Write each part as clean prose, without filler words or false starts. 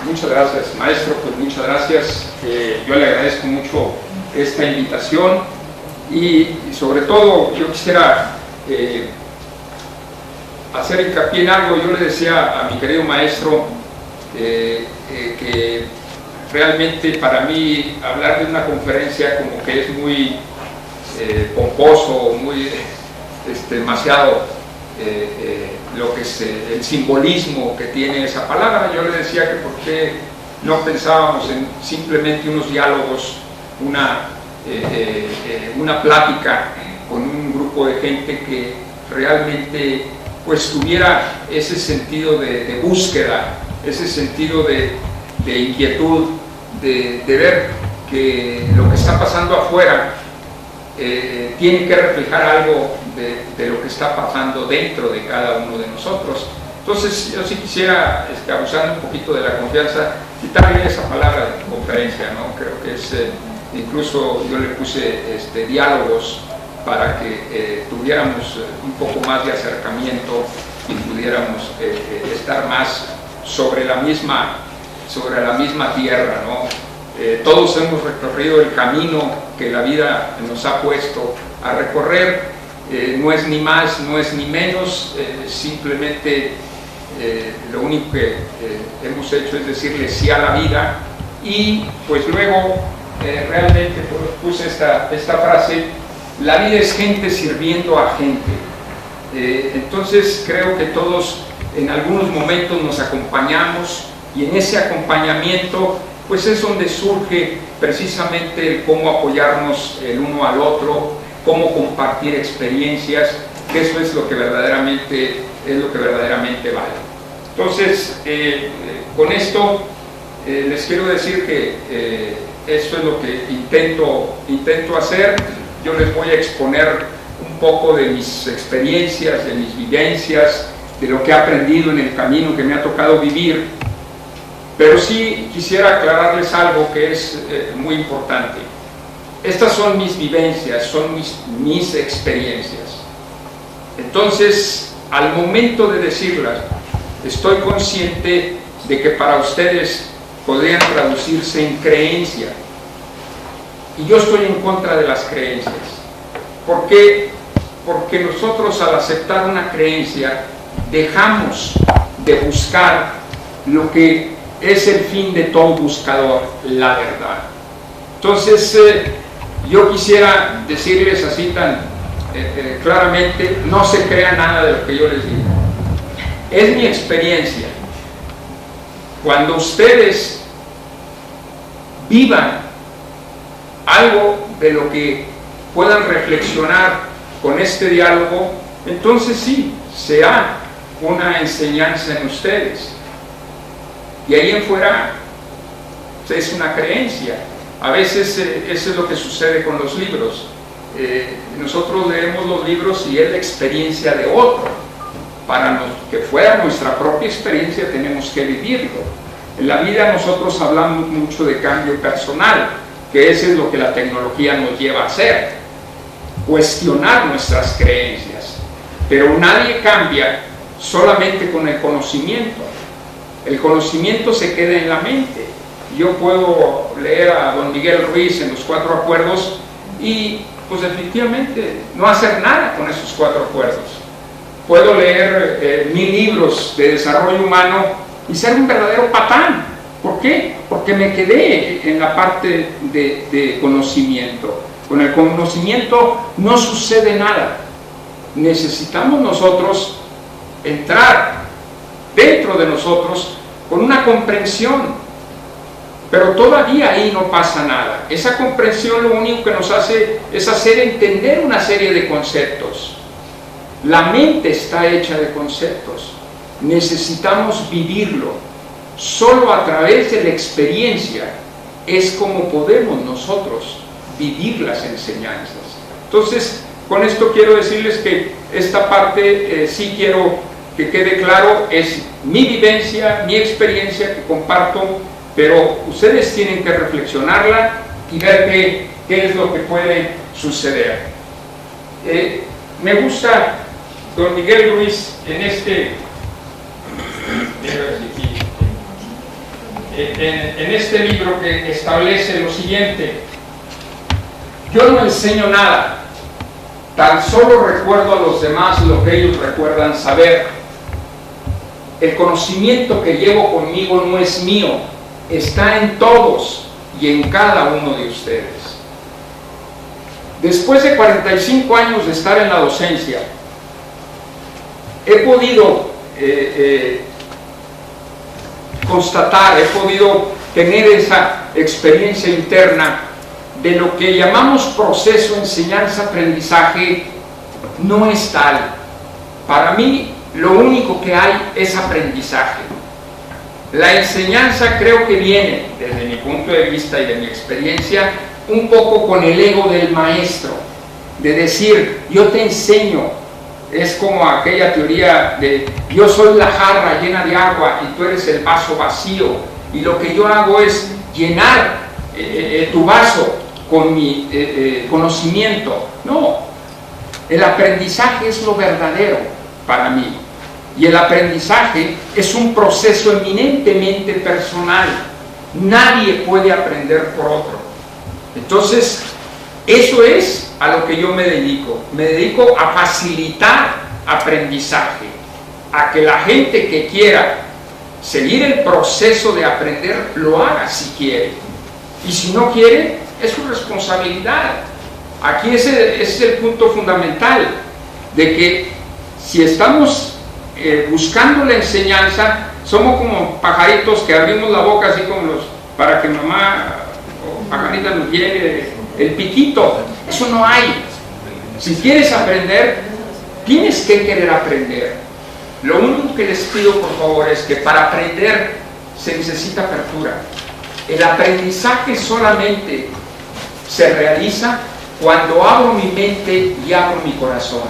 Muchas gracias, maestro, pues muchas gracias. Yo le agradezco mucho esta invitación y sobre todo yo quisiera hacer hincapié en algo. Yo le decía a mi querido maestro que realmente para mí hablar de una conferencia como que es muy pomposo, muy demasiado lo que es el simbolismo que tiene esa palabra. Yo le decía que por qué no pensábamos en simplemente unos diálogos, una plática con un grupo de gente que realmente pues tuviera ese sentido de búsqueda, ese sentido de inquietud, de ver que lo que está pasando afuera tiene que reflejar algo de lo que está pasando dentro de cada uno de nosotros. Entonces yo sí quisiera, abusando un poquito de la confianza, quitarle esa palabra de conferencia, ¿no? Creo que es, incluso yo le puse diálogos para que tuviéramos un poco más de acercamiento y pudiéramos estar más sobre la misma tierra, ¿no? Todos hemos recorrido el camino que la vida nos ha puesto a recorrer. No es ni más, no es ni menos, simplemente lo único que hemos hecho es decirle sí a la vida. Y pues luego realmente puse esta frase: la vida es gente sirviendo a gente. Entonces creo que todos en algunos momentos nos acompañamos, y en ese acompañamiento pues es donde surge precisamente el cómo apoyarnos el uno al otro, cómo compartir experiencias, que eso es lo que verdaderamente vale. Entonces, con esto les quiero decir que esto es lo que intento hacer. Yo les voy a exponer un poco de mis experiencias, de mis vivencias, de lo que he aprendido en el camino que me ha tocado vivir, pero sí quisiera aclararles algo que es muy importante. Estas son mis vivencias, son mis experiencias. Entonces, al momento de decirlas, estoy consciente de que para ustedes podrían traducirse en creencia. Y yo estoy en contra de las creencias. ¿Por qué? Porque nosotros, al aceptar una creencia, dejamos de buscar lo que es el fin de todo buscador, la verdad. Entonces, yo quisiera decirles así tan claramente: no se crea nada de lo que yo les digo. Es mi experiencia. Cuando ustedes vivan algo de lo que puedan reflexionar con este diálogo, entonces sí, será una enseñanza en ustedes. Y ahí en fuera es una creencia. A veces eso es lo que sucede con los libros. Nosotros leemos los libros y es la experiencia de otro. Para que fuera nuestra propia experiencia tenemos que vivirlo. En la vida nosotros hablamos mucho de cambio personal, que eso es lo que la tecnología nos lleva a hacer: cuestionar nuestras creencias. Pero nadie cambia solamente con el conocimiento. El conocimiento se queda en la mente. Yo puedo leer a don Miguel Ruiz en los 4 acuerdos y pues efectivamente no hacer nada con esos 4 acuerdos. Puedo leer 1000 libros de desarrollo humano y ser un verdadero patán. ¿Por qué? Porque me quedé en la parte de conocimiento. Con el conocimiento no sucede nada. Necesitamos nosotros entrar dentro de nosotros con una comprensión, pero todavía ahí no pasa nada. Esa comprensión lo único que nos hace es hacer entender una serie de conceptos. La mente está hecha de conceptos, necesitamos vivirlo. Solo a través de la experiencia es como podemos nosotros vivir las enseñanzas. Entonces, con esto quiero decirles que esta parte sí quiero que quede claro: es mi vivencia, mi experiencia que comparto, pero ustedes tienen que reflexionarla y ver qué es lo que puede suceder. Me gusta don Miguel Ruiz en en este libro que establece lo siguiente: yo no enseño nada, tan solo recuerdo a los demás lo que ellos recuerdan saber. El conocimiento que llevo conmigo no es mío, está en todos y en cada uno de ustedes. Después de 45 años de estar en la docencia, he podido constatar, he podido tener esa experiencia interna de lo que llamamos proceso enseñanza-aprendizaje. No es tal. Para mí, lo único que hay es aprendizaje. La enseñanza creo que viene, desde mi punto de vista y de mi experiencia, un poco con el ego del maestro, de decir, yo te enseño. Es como aquella teoría de yo soy la jarra llena de agua y tú eres el vaso vacío, y lo que yo hago es llenar tu vaso con mi conocimiento. No, el aprendizaje es lo verdadero para mí, y el aprendizaje es un proceso eminentemente personal. Nadie puede aprender por otro. Entonces, eso es a lo que yo me dedico. Me dedico a facilitar aprendizaje, a que la gente que quiera seguir el proceso de aprender lo haga si quiere, y si no quiere, es su responsabilidad. Aquí ese es el punto fundamental, de que si estamos buscando la enseñanza, somos como pajaritos que abrimos la boca así como para que mamá o pajarita nos lleve el piquito. Eso no hay. Si quieres aprender, tienes que querer aprender. Lo único que les pido, por favor, es que para aprender se necesita apertura. El aprendizaje solamente se realiza cuando abro mi mente y abro mi corazón.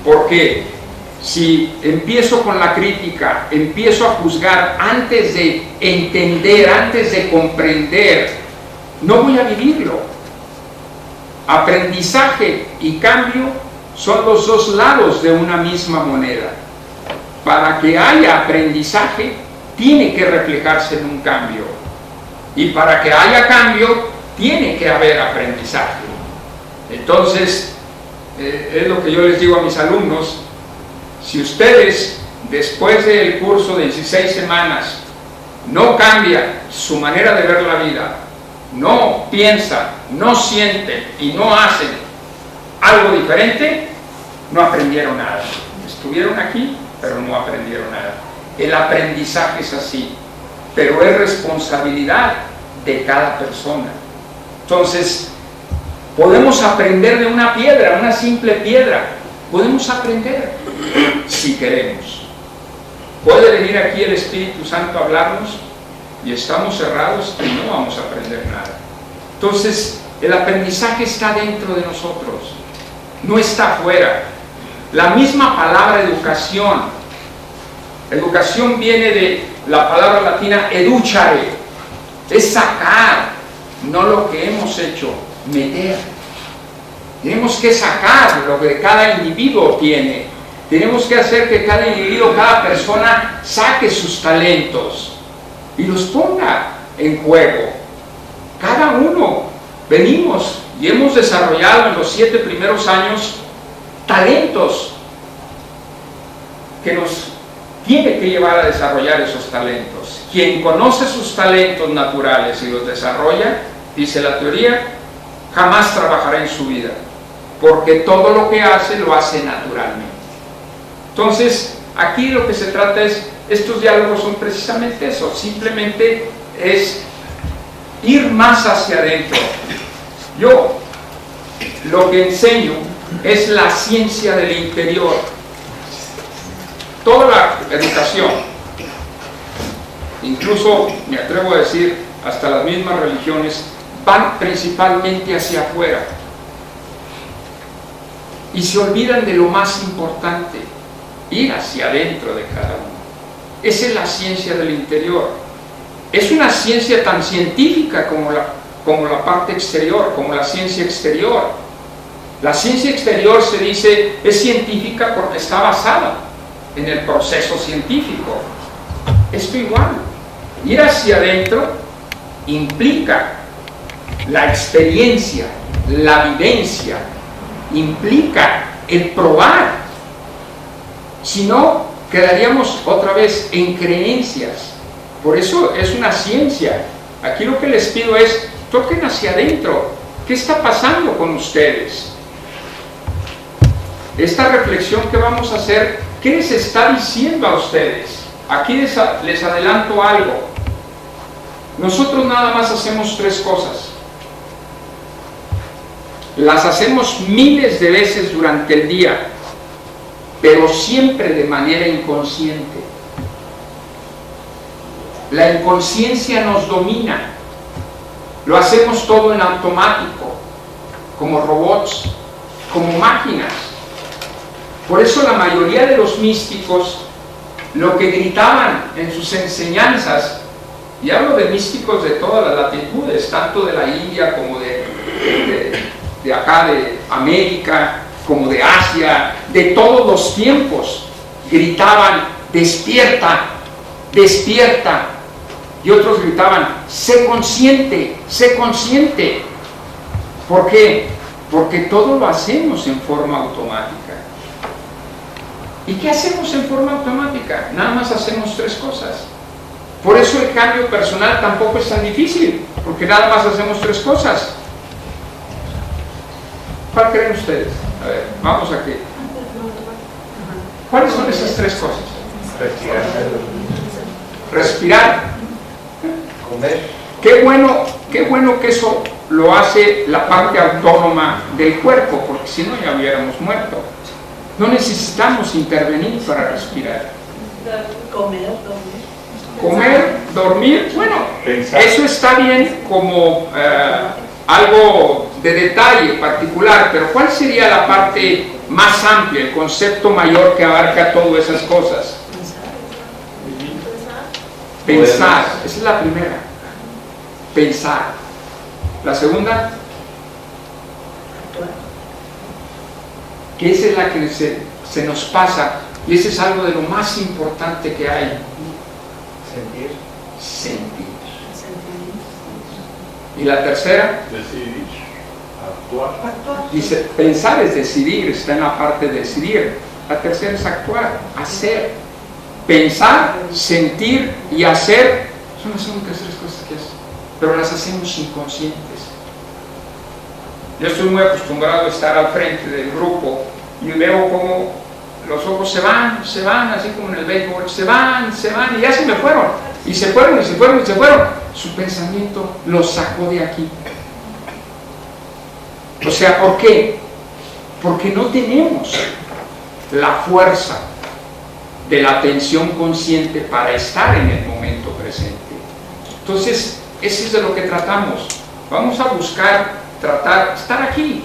Porque si empiezo con la crítica, empiezo a juzgar antes de entender, antes de comprender, no voy a vivirlo. Aprendizaje y cambio son los dos lados de una misma moneda. Para que haya aprendizaje, tiene que reflejarse en un cambio. Y para que haya cambio, tiene que haber aprendizaje. Entonces, es lo que yo les digo a mis alumnos: si ustedes, después del curso de 16 semanas, no cambian su manera de ver la vida, no piensan, no sienten y no hacen algo diferente, no aprendieron nada. Estuvieron aquí, pero no aprendieron nada. El aprendizaje es así, pero es responsabilidad de cada persona. Entonces, podemos aprender de una piedra, una simple piedra. Podemos aprender si queremos. Puede venir aquí el Espíritu Santo a hablarnos y estamos cerrados y no vamos a aprender nada. Entonces, el aprendizaje está dentro de nosotros, no está afuera. La misma palabra educación, educación viene de la palabra latina educare, es sacar, no lo que hemos hecho, meter. Tenemos que sacar lo que cada individuo tiene. Tenemos que hacer que cada individuo, cada persona saque sus talentos y los ponga en juego. Cada uno venimos y hemos desarrollado en los 7 primeros años talentos que nos tiene que llevar a desarrollar esos talentos. Quien conoce sus talentos naturales y los desarrolla, dice la teoría, jamás trabajará en su vida, porque todo lo que hace lo hace naturalmente. Entonces, aquí lo que se trata es, estos diálogos son precisamente eso, simplemente es ir más hacia adentro. Yo lo que enseño es la ciencia del interior. Toda la educación, incluso me atrevo a decir hasta las mismas religiones, van principalmente hacia afuera y se olvidan de lo más importante, ir hacia adentro de cada uno. Esa es la ciencia del interior. Es una ciencia tan científica como la parte exterior, como la ciencia exterior. La ciencia exterior se dice es científica porque está basada en el proceso científico. Esto igual. Ir hacia adentro implica la experiencia, la vivencia, implica el probar. Si no, quedaríamos otra vez en creencias. Por eso es una ciencia. Aquí lo que les pido es, toquen hacia adentro. ¿Qué está pasando con ustedes? Esta reflexión que vamos a hacer, ¿qué les está diciendo a ustedes? Aquí les adelanto algo. Nosotros nada más hacemos 3 cosas. Las hacemos miles de veces durante el día, pero siempre de manera inconsciente. La inconsciencia nos domina. Lo hacemos todo en automático, como robots, como máquinas. Por eso la mayoría de los místicos lo que gritaban en sus enseñanzas, y hablo de místicos de todas las latitudes, tanto de la India como de acá de América, como de Asia, de todos los tiempos, gritaban: despierta, despierta. Y otros gritaban: sé consciente, sé consciente. ¿Por qué? Porque todo lo hacemos en forma automática. ¿Y qué hacemos en forma automática? Nada más hacemos 3 cosas. Por eso el cambio personal tampoco es tan difícil, porque nada más hacemos 3 cosas. ¿Cuál creen ustedes? A ver, vamos aquí. ¿Cuáles son esas 3 cosas? Respirar. Comer. Qué bueno que eso lo hace la parte autónoma del cuerpo, porque si no ya hubiéramos muerto. No necesitamos intervenir para respirar. Comer, dormir, bueno, Pensar. eso está bien como algo de detalle particular, pero ¿cuál sería la parte más amplia, el concepto mayor que abarca todas esas cosas? Pensar, esa es la primera. Pensar. La segunda, que esa es la que se nos pasa, y ese es algo de lo más importante que hay. Sentir. Sentir. Y la tercera, Decidir. Actuar. dice, pensar es decidir, está en la parte de decidir. La tercera es actuar, hacer. Pensar, sentir y hacer son las únicas 3 cosas que hacen, pero las hacemos inconscientes. Yo estoy muy acostumbrado a estar al frente del grupo y veo cómo los ojos se van, así como en el béisbol, se van, y ya se me fueron, y se fueron. Su pensamiento los sacó de aquí. O sea, ¿por qué? Porque no tenemos la fuerza de la atención consciente para estar en el momento presente. Entonces, eso es de lo que tratamos. Vamos a buscar, tratar, estar aquí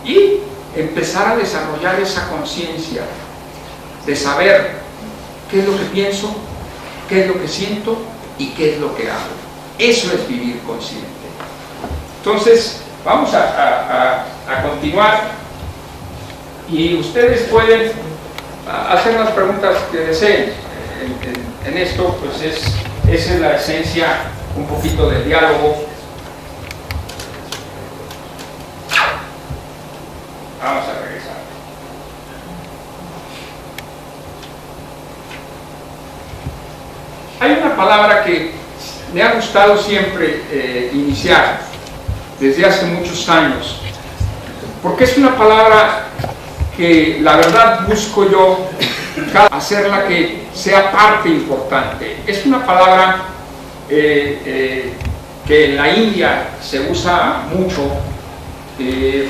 y empezar a desarrollar esa conciencia de saber qué es lo que pienso, qué es lo que siento y qué es lo que hago. Eso es vivir consciente. Entonces, vamos a continuar y ustedes pueden hacer las preguntas que deseen. En esto, pues esa es la esencia un poquito del diálogo. Vamos a regresar. Hay una palabra que me ha gustado siempre iniciar desde hace muchos años, porque es una palabra que la verdad busco yo hacerla que sea parte importante. Es una palabra que en la India se usa mucho,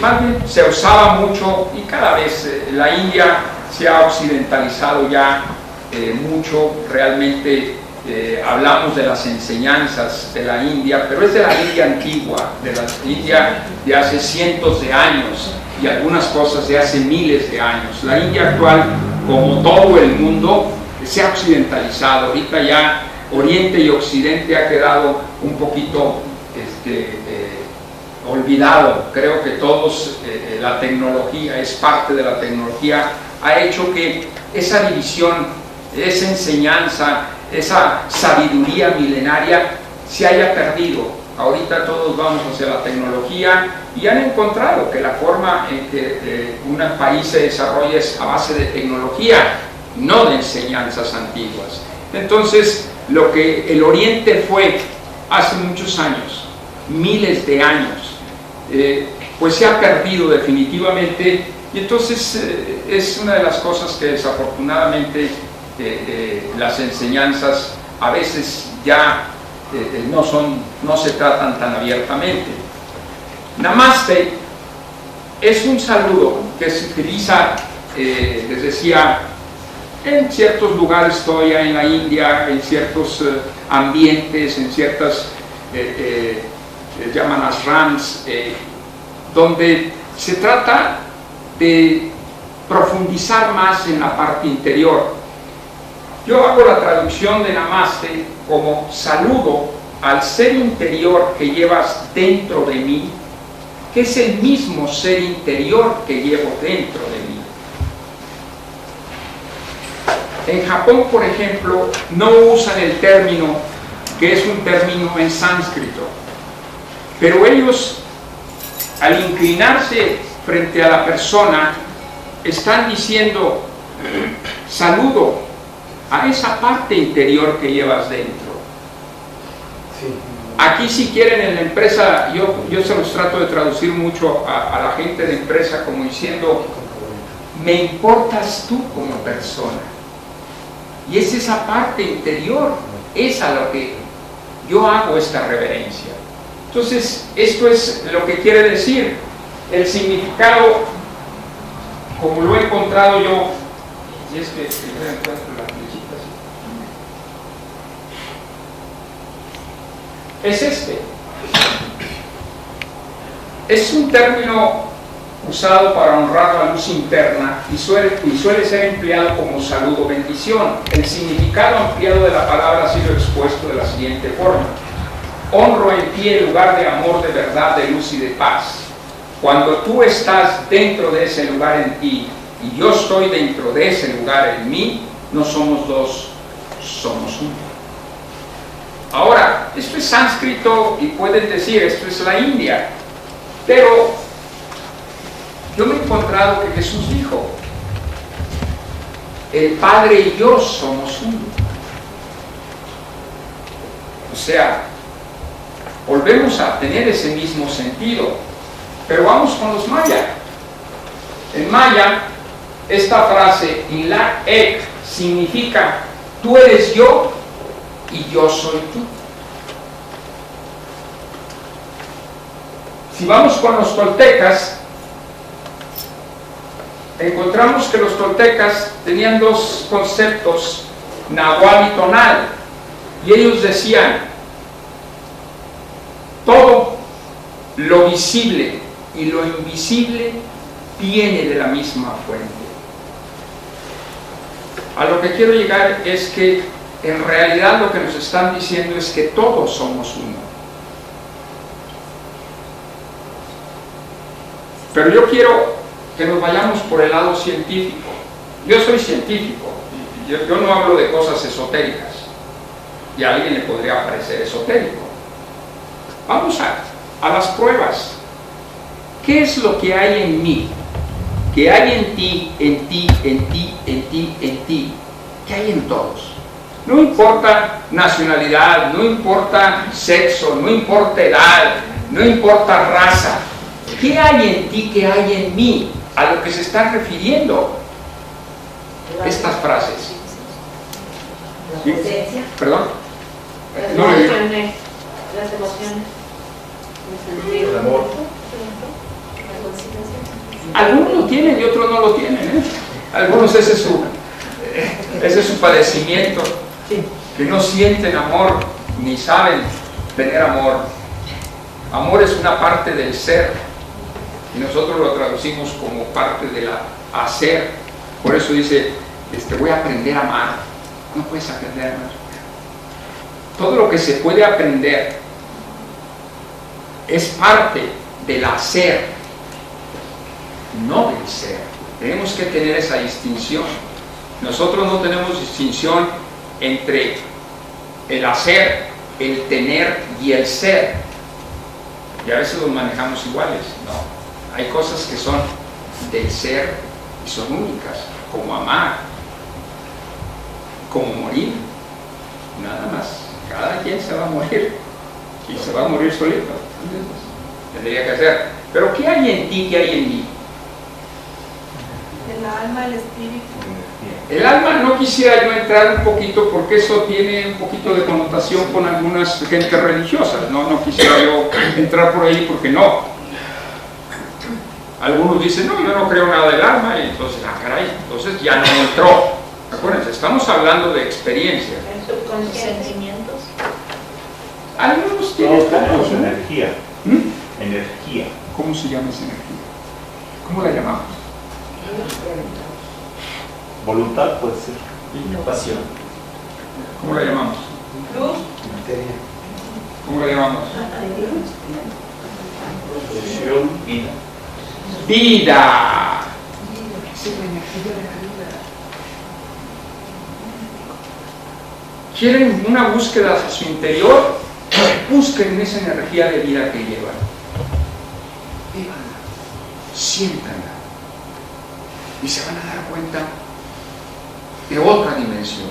más bien se usaba mucho, y cada vez la India se ha occidentalizado ya mucho. Realmente hablamos de las enseñanzas de la India, pero es de la India antigua, de la India de hace cientos de años y algunas cosas de hace miles de años. La India actual, como todo el mundo, se ha occidentalizado. Ahorita ya Oriente y Occidente ha quedado un poquito olvidado. Creo que todos, la tecnología es parte de la tecnología, ha hecho que esa división esa enseñanza, esa sabiduría milenaria se haya perdido. Ahorita todos vamos hacia la tecnología y han encontrado que la forma en que un país se desarrolla es a base de tecnología, no de enseñanzas antiguas. Entonces, lo que el Oriente fue hace muchos años, miles de años, pues se ha perdido definitivamente, y entonces es una de las cosas que desafortunadamente las enseñanzas a veces ya no se tratan tan abiertamente. Namaste es un saludo que se utiliza, les decía, en ciertos lugares todavía en la India, en ciertos ambientes, en ciertas, llaman ashrams, donde se trata de profundizar más en la parte interior. Yo hago la traducción de Namaste como saludo al ser interior que llevas dentro de mí, que es el mismo ser interior que llevo dentro de mí. En Japón, por ejemplo, no usan el término, que es un término en sánscrito, pero ellos, al inclinarse frente a la persona, están diciendo saludo a esa parte interior que llevas dentro. Sí. Aquí, si quieren, en la empresa, yo se los trato de traducir mucho a la gente de empresa como diciendo, me importas tú como persona. Y es esa parte interior, es a lo que yo hago esta reverencia. Entonces, esto es lo que quiere decir. El significado, como lo he encontrado yo, y es que yo encuentro las flechitas, es este. Es un término usado para honrar la luz interna y suele ser empleado como saludo, bendición. El significado ampliado de la palabra ha sido expuesto de la siguiente forma: honro en ti el lugar de amor, de verdad, de luz y de paz. Cuando tú estás dentro de ese lugar en ti y yo estoy dentro de ese lugar en mí, no somos dos, somos uno. Ahora, esto es sánscrito y pueden decir, esto es la India, pero yo me he encontrado que Jesús dijo, el Padre y yo somos uno. O sea, volvemos a tener ese mismo sentido, pero vamos con los maya. En maya, esta frase, Ilak Ek, significa, tú eres yo y yo soy tú. Si vamos con los toltecas, encontramos que los toltecas tenían dos conceptos, nahual y tonal, y ellos decían, todo lo visible y lo invisible viene de la misma fuente. A lo que quiero llegar es que en realidad lo que nos están diciendo es que todos somos uno. Pero yo quiero que nos vayamos por el lado científico. Yo soy científico, yo no hablo de cosas esotéricas, y a alguien le podría parecer esotérico. Vamos a las pruebas. ¿Qué es lo que hay en mí? ¿Qué hay en ti, en ti, en ti, en ti, en ti? ¿Qué hay en todos? No importa nacionalidad, no importa sexo, no importa edad, no importa raza. ¿Qué hay en ti, qué hay en mí? A lo que se están refiriendo estas frases. La potencia. ¿Perdón? Las No, emociones. Las emociones. El amor. Algunos lo tienen y otros no lo tienen, ¿eh? Algunos ese es su padecimiento, que no sienten amor ni saben tener amor. Amor es una parte del ser y nosotros lo traducimos como parte de la hacer. Por eso dice, voy a aprender a amar. No puedes aprender a amar. Todo lo que se puede aprender es parte del hacer, no del ser. Tenemos que tener esa distinción. Nosotros no tenemos distinción entre el hacer, el tener y el ser. Y a veces los manejamos iguales. No, hay cosas que son del ser y son únicas, como amar, como morir, nada más. Cada quien se va a morir y se va a morir solito. Tendría que hacer. Pero ¿qué hay en ti? ¿Qué hay en mí? El alma, el espíritu. El alma no quisiera yo entrar un poquito porque eso tiene un poquito de connotación con algunas gentes religiosas. No quisiera yo entrar por ahí porque no. Algunos dicen, no, yo no creo nada del alma, y entonces, caray, entonces ya no entró. Acuérdense, estamos hablando de experiencia. El subconsciente. Sentimientos. Algunos tienen Tenemos energía. ¿Mm? Energía. ¿Cómo se llama esa energía? ¿Cómo la llamamos? Voluntad puede ser. Pasión. ¿Cómo la llamamos? Luz. Materia. ¿Cómo la llamamos? Posición. Vida. Vida. ¿Quieren una búsqueda hacia su interior? Busquen esa energía de vida que llevan. Vívanla, siéntanla y se van a dar cuenta de otra dimensión,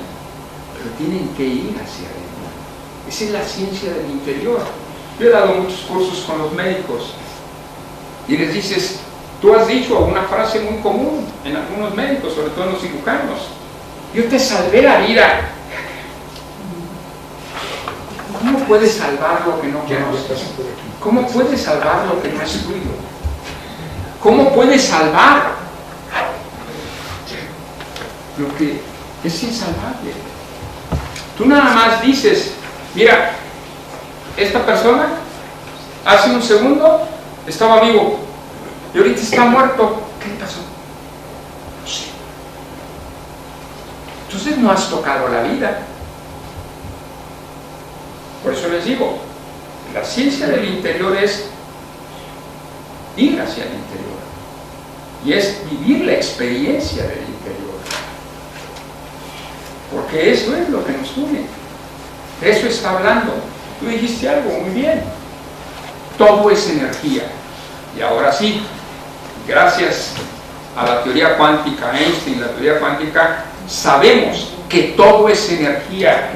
pero tienen que ir hacia adentro. Esa es la ciencia del interior. Yo he dado muchos cursos con los médicos y les dices, tú has dicho una frase muy común en algunos médicos, sobre todo en los cirujanos: yo te salvé la vida. ¿Cómo puedes salvar lo que no conoces? ¿Cómo puedes salvar lo que no es tuyo? ¿Cómo puedes salvar lo que es insalvable? Tú nada más dices, mira, esta persona hace un segundo estaba vivo y ahorita está muerto. ¿Qué le pasó? No sé. Entonces no has tocado la vida. Por eso les digo, la ciencia del interior es ir hacia el interior y es vivir la experiencia del interior, porque eso es lo que nos une. De eso está hablando. Tú dijiste algo muy bien, todo es energía. Y ahora sí, gracias a la teoría cuántica, Einstein, la teoría cuántica, sabemos que todo es energía.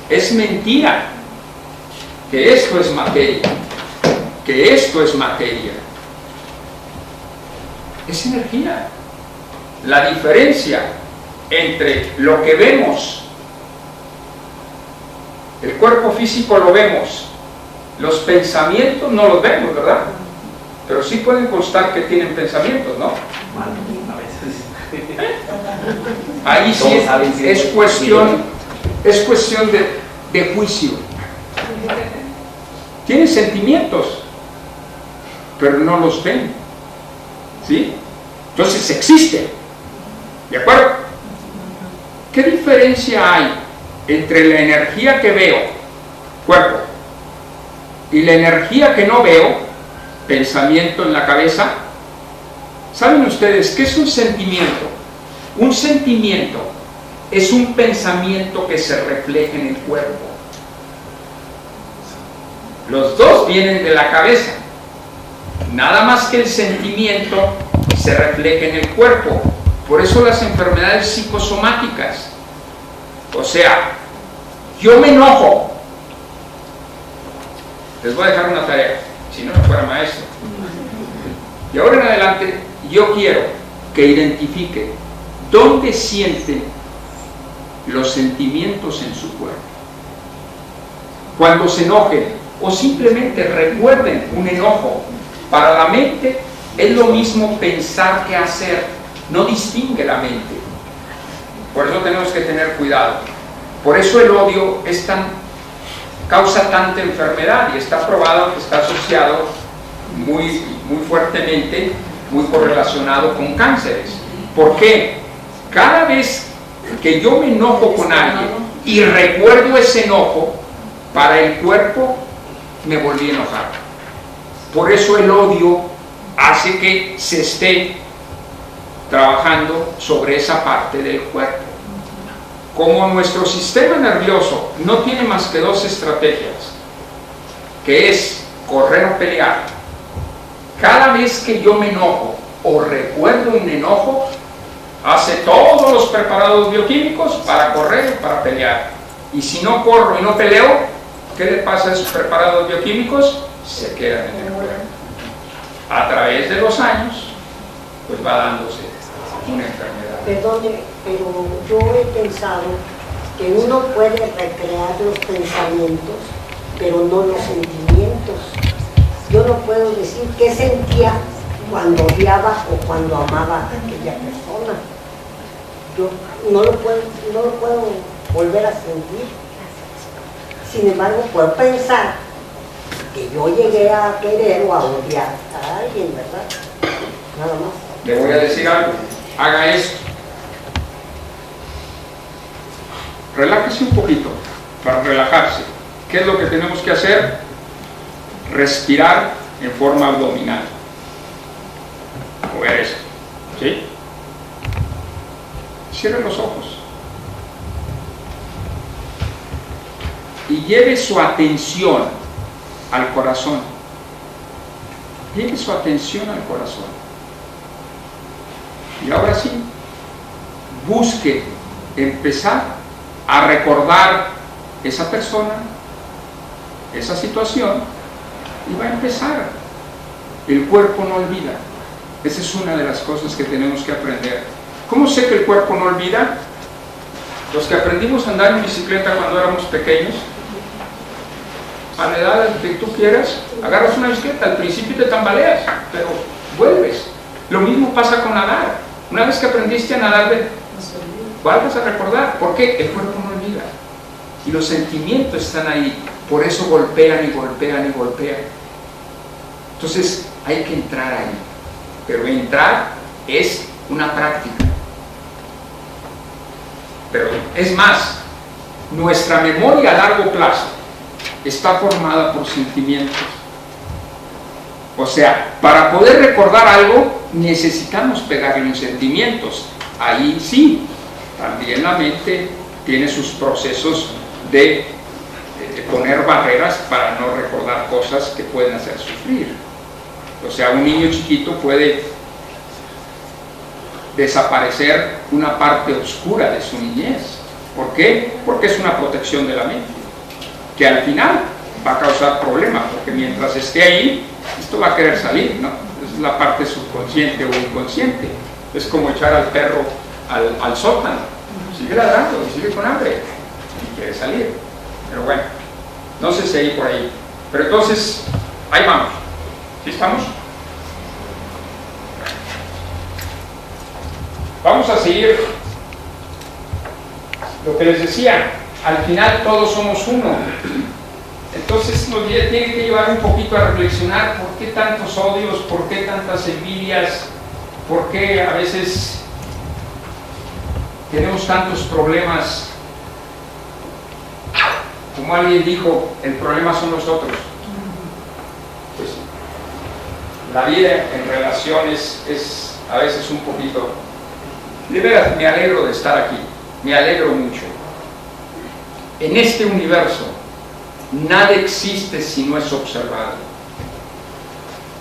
Es mentira que esto es materia, que esto es materia. Es energía. La diferencia entre lo que vemos, el cuerpo físico lo vemos, los pensamientos no los vemos, ¿verdad? Pero sí pueden constar que tienen pensamientos, ¿no? A veces. Ahí sí es cuestión de juicio. Tienen sentimientos, pero no los ven, ¿sí? Entonces existen, ¿de acuerdo? ¿Qué diferencia hay entre la energía que veo, cuerpo, y la energía que no veo, pensamiento en la cabeza? ¿Saben ustedes qué es un sentimiento? Un sentimiento es un pensamiento que se refleja en el cuerpo. Los dos vienen de la cabeza, nada más que el sentimiento se refleja en el cuerpo. Por eso las enfermedades psicosomáticas, o sea, yo me enojo. Les voy a dejar una tarea, si no fuera maestro. Y ahora en adelante yo quiero que identifique dónde siente los sentimientos en su cuerpo. Cuando se enoje, o simplemente recuerden un enojo. Para la mente es lo mismo pensar que hacer, no distingue la mente. Por eso tenemos que tener cuidado. Por eso el odio causa tanta enfermedad y está probado que está asociado muy fuertemente, muy correlacionado con cánceres. ¿Por qué? Cada vez que yo me enojo con alguien y recuerdo ese enojo, para el cuerpo me volví a enojar. Por eso el odio hace que se esté trabajando sobre esa parte del cuerpo. como nuestro sistema nervioso no tiene más que dos estrategias, que es correr o pelear, cada vez que yo me enojo o recuerdo un enojo, hace todos los preparados bioquímicos para correr o para pelear. Y si no corro y no peleo, ¿qué le pasa a esos preparados bioquímicos? Se quedan en el cuerpo. A través de los años, pues va dándose una enfermedad. Perdone, pero yo he pensado que uno puede recrear los pensamientos, pero no los sentimientos. Yo no puedo decir qué sentía cuando odiaba o cuando amaba a aquella persona. Yo no lo puedo volver a sentir. Sin embargo, puedo pensar que yo llegué a querer o a odiar a alguien, ¿verdad? Nada más. Le voy a decir algo, haga esto. Relájese un poquito, para relajarse. ¿Qué es lo que tenemos que hacer? Respirar en forma abdominal. Mover esto, ¿sí? Cierre los ojos. Y lleve su atención al corazón. Lleve su atención al corazón. Y ahora sí, busque empezar a recordar esa persona, esa situación, y va a empezar. El cuerpo no olvida. Esa es una de las cosas que tenemos que aprender. ¿Cómo sé que el cuerpo no olvida? Los que aprendimos a andar en bicicleta cuando éramos pequeños, a la edad que tú quieras, agarras una bicicleta, al principio te tambaleas, pero vuelves. Lo mismo pasa con nadar. Una vez que aprendiste a nadar, vuelves a recordar. ¿Por qué? El cuerpo no olvida. Y los sentimientos están ahí. Por eso golpean y golpean y golpean. Entonces hay que entrar ahí. Pero entrar es una práctica. Pero es más, nuestra memoria a largo plazo está formada por sentimientos. O sea, para poder recordar algo necesitamos pegarle en sentimientos. Ahí sí, también la mente tiene sus procesos de poner barreras para no recordar cosas que pueden hacer sufrir. O sea, un niño chiquito puede desaparecer una parte oscura de su niñez. ¿Por qué? Porque es una protección de la mente, que al final va a causar problemas, porque mientras esté ahí, esto va a querer salir, ¿no? Es la parte subconsciente o inconsciente. Es como echar al perro al sótano. Sigue ladrando y sigue con hambre y quiere salir. Pero bueno, no sé si ahí por ahí. Pero entonces, ahí vamos. ¿Sí estamos? Vamos a seguir lo que les decía. Al final todos somos uno. Entonces nos tiene que llevar un poquito a reflexionar por qué tantos odios, por qué tantas envidias, por qué a veces tenemos tantos problemas. Como alguien dijo, el problema son nosotros. Pues, la vida en relaciones es a veces un poquito... De veras, me alegro de estar aquí, me alegro mucho. En este universo, nada existe si no es observado.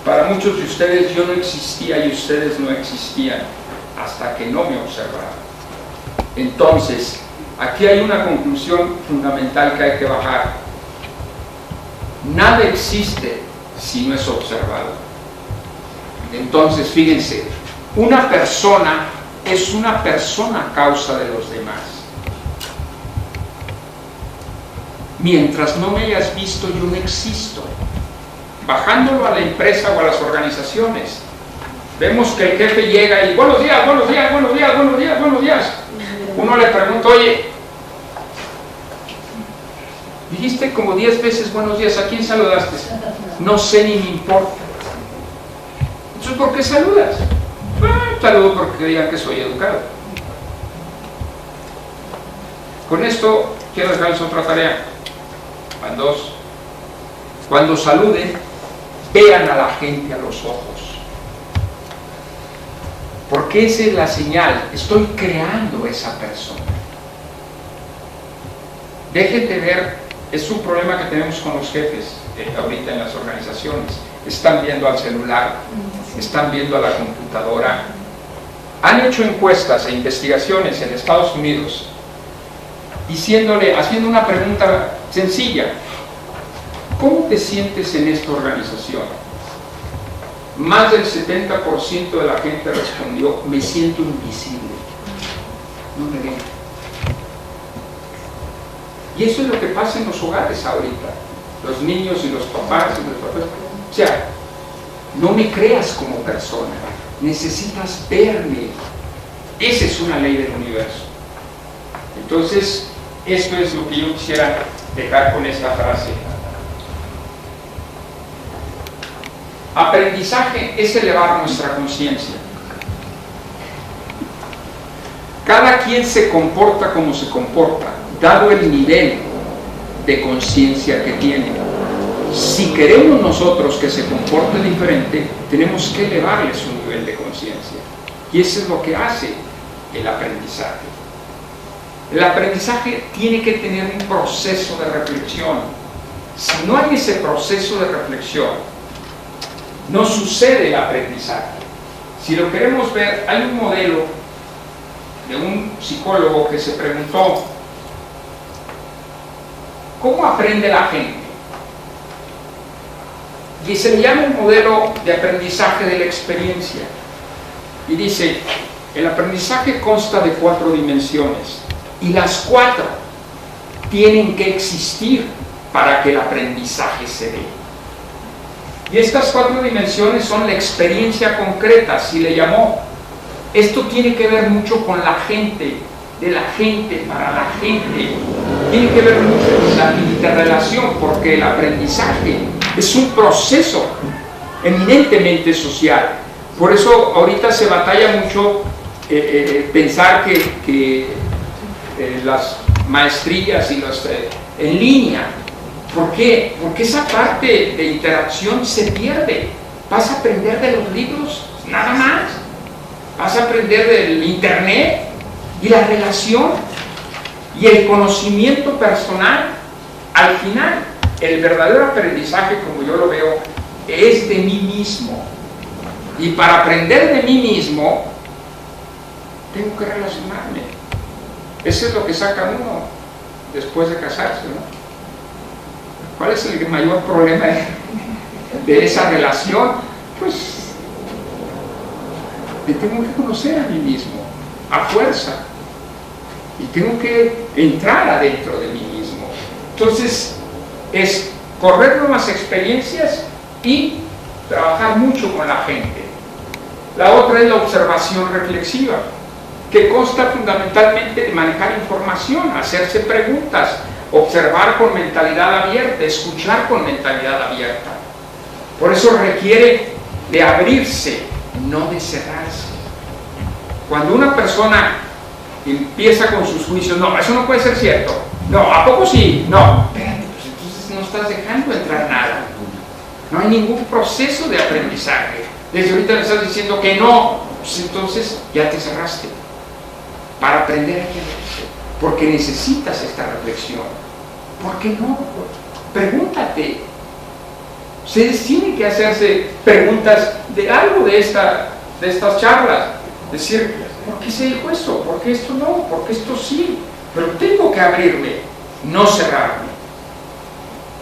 Para muchos de ustedes yo no existía y ustedes no existían hasta que no me observaron. Entonces, aquí hay una conclusión fundamental que hay que bajar. Nada existe si no es observado. Entonces, fíjense, una persona es una persona a causa de los demás. Mientras no me hayas visto, yo no existo. Bajándolo a la empresa o a las organizaciones, vemos que el jefe llega y buenos días, buenos días, buenos días, buenos días, buenos días. Uno le pregunta, oye, dijiste como 10 veces buenos días, ¿a quién saludaste? No sé ni me importa. Entonces, ¿por qué saludas? Saludo porque digan que soy educado. Con esto quiero dejarles otra tarea. Van dos. Cuando saluden, vean a la gente a los ojos. Porque esa es la señal. Estoy creando esa persona. Dejen de ver, es un problema que tenemos con los jefes ahorita en las organizaciones. Están viendo al celular, están viendo a la computadora. Han hecho encuestas e investigaciones en Estados Unidos haciendo una pregunta sencilla: ¿cómo te sientes en esta organización? Más del 70% de la gente respondió: me siento invisible, no me ven. Y eso es lo que pasa en los hogares ahorita, los niños y los papás y los papás. O sea, no me creas como persona, necesitas verme. Esa es una ley del universo. Entonces, esto es lo que yo quisiera dejar con esta frase. Aprendizaje es elevar nuestra conciencia. Cada quien se comporta como se comporta, dado el nivel de conciencia que tiene. Si queremos nosotros que se comporte diferente, tenemos que elevarle su nivel de conciencia. Y eso es lo que hace el aprendizaje. El aprendizaje tiene que tener un proceso de reflexión. Si no hay ese proceso de reflexión, no sucede el aprendizaje. Si lo queremos ver, hay un modelo de un psicólogo que se preguntó: ¿cómo aprende la gente? Y se le llama un modelo de aprendizaje de la experiencia. Y dice: el aprendizaje consta de 4 dimensiones, y las 4 tienen que existir para que el aprendizaje se dé. Y estas 4 dimensiones son la experiencia concreta, así le llamó. Esto tiene que ver mucho con la gente, de la gente para la gente. Tiene que ver mucho con la interrelación, porque el aprendizaje es un proceso eminentemente social. Por eso ahorita se batalla mucho pensar que las maestrías y los en línea. ¿Por qué? Porque esa parte de interacción se pierde. Vas a aprender de los libros, nada más. Vas a aprender del internet y la relación y el conocimiento personal. Al final, el verdadero aprendizaje, como yo lo veo, es de mí mismo. Y para aprender de mí mismo, tengo que relacionarme. Eso es lo que saca uno después de casarse, ¿no? ¿Cuál es el mayor problema de esa relación? Pues me tengo que conocer a mí mismo, a fuerza. Y tengo que entrar adentro de mí mismo. Entonces, es correr nuevas experiencias y trabajar mucho con la gente. La otra es la observación reflexiva, que consta fundamentalmente de manejar información, hacerse preguntas, observar con mentalidad abierta, escuchar con mentalidad abierta. Por eso requiere de abrirse, no de cerrarse. Cuando una persona empieza con sus juicios: no, eso no puede ser cierto, no, ¿a poco sí? No, espérate, pues entonces no estás dejando entrar nada. No hay ningún proceso de aprendizaje. Desde ahorita le estás diciendo que no, pues entonces ya te cerraste. Para aprender hay que abrirse, porque necesitas esta reflexión. ¿Por qué no? Pregúntate. Ustedes tienen que hacerse preguntas de algo de estas charlas. Decir: ¿por qué se dijo eso? ¿Por qué esto no? ¿Por qué esto sí? Pero tengo que abrirme, no cerrarme.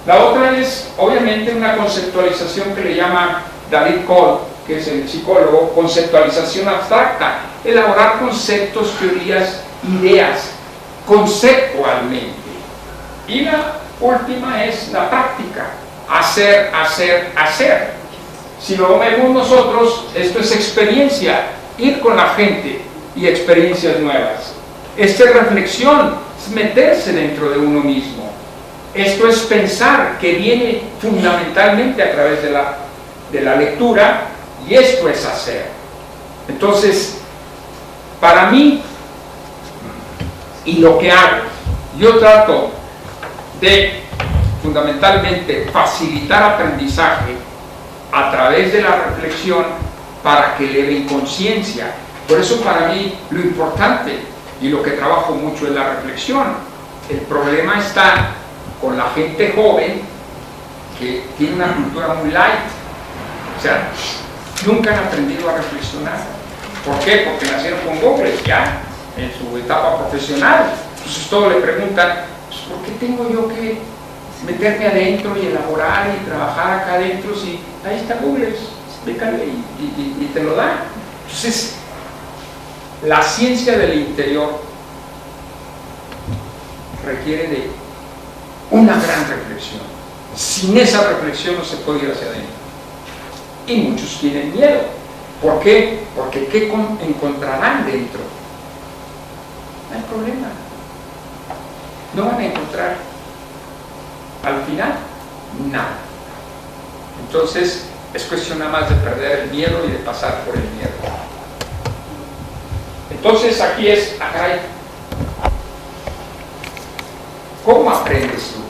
La otra es, obviamente, una conceptualización que le llama David Cole, que es el psicólogo, conceptualización abstracta. Elaborar conceptos, teorías, ideas, conceptualmente. Y la última es la práctica. Hacer, hacer, hacer. Si lo vemos nosotros, esto es experiencia. Ir con la gente y experiencias nuevas. Esta es reflexión, es meterse dentro de uno mismo. Esto es pensar, que viene fundamentalmente a través de la lectura, y esto es hacer. Entonces, para mí, y lo que hago, yo trato de fundamentalmente facilitar aprendizaje a través de la reflexión para que eleven conciencia. Por eso para mí lo importante y lo que trabajo mucho es la reflexión, El problema está con la gente joven que tiene una cultura muy light. O sea, nunca han aprendido a reflexionar. ¿Por qué? Porque nacieron con Google ya en su etapa profesional. Entonces todos le preguntan, pues, ¿por qué tengo yo que meterme adentro y elaborar y trabajar acá adentro si ahí está Google? Explícale y te lo da. Entonces, la ciencia del interior requiere de una gran reflexión. Sin esa reflexión no se puede ir hacia adentro. Y muchos tienen miedo. ¿Por qué? Porque ¿qué encontrarán dentro? No hay problema. No van a encontrar al final nada. Entonces es cuestión nada más de perder el miedo y de pasar por el miedo. Entonces aquí es, caray, ¿cómo aprendes tú?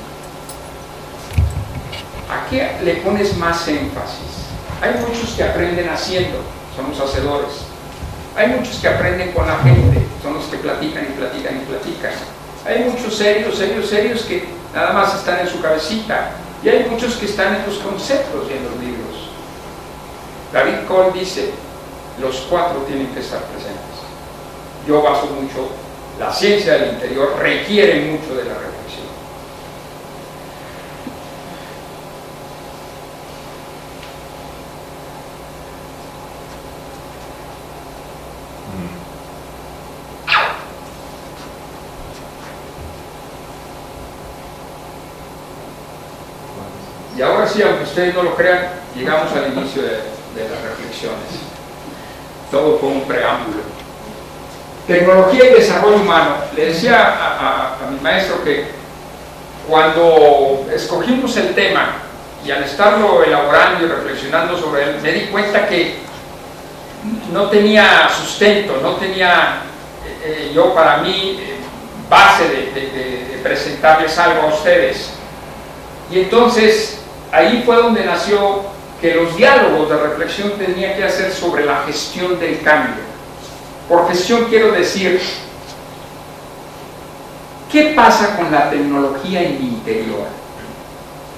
¿A qué le pones más énfasis? Hay muchos que aprenden haciendo, son los hacedores. Hay muchos que aprenden con la gente, son los que platican y platican y platican. Hay muchos serios que nada más están en su cabecita. Y hay muchos que están en los conceptos y en los libros. David Cole dice, los cuatro tienen que estar presentes. Yo baso mucho, la ciencia del interior requiere mucho de la reflexión. Y ahora sí, aunque ustedes no lo crean, llegamos al inicio de las reflexiones. Todo fue un preámbulo. Tecnología y desarrollo humano. Le decía a mi maestro que cuando escogimos el tema y al estarlo elaborando y reflexionando sobre él, me di cuenta que no tenía sustento, no tenía yo para mí base de presentarles algo a ustedes. Y entonces ahí fue donde nació que los diálogos de reflexión tenía que hacer sobre la gestión del cambio. Por gestión quiero decir, ¿qué pasa con la tecnología en mi interior?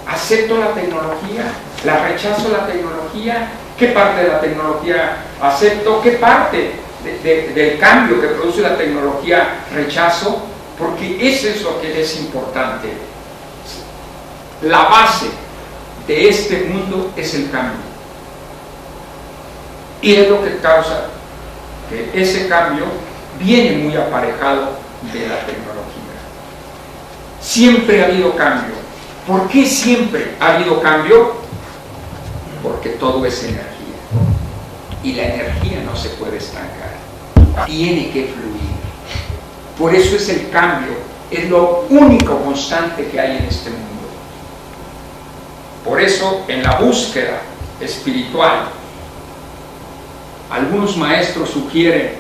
¿Acepto la tecnología? ¿La rechazo la tecnología? ¿Qué parte de la tecnología acepto? ¿Qué parte del cambio que produce la tecnología rechazo? Porque eso es lo que es importante. La base de este mundo es el cambio. Y es lo que causa que ese cambio viene muy aparejado de la tecnología. Siempre ha habido cambio. ¿Por qué siempre ha habido cambio? Porque todo es energía. Y la energía no se puede estancar. Tiene que fluir. Por eso es el cambio. Es lo único constante que hay en este mundo. Por eso, en la búsqueda espiritual, algunos maestros sugieren,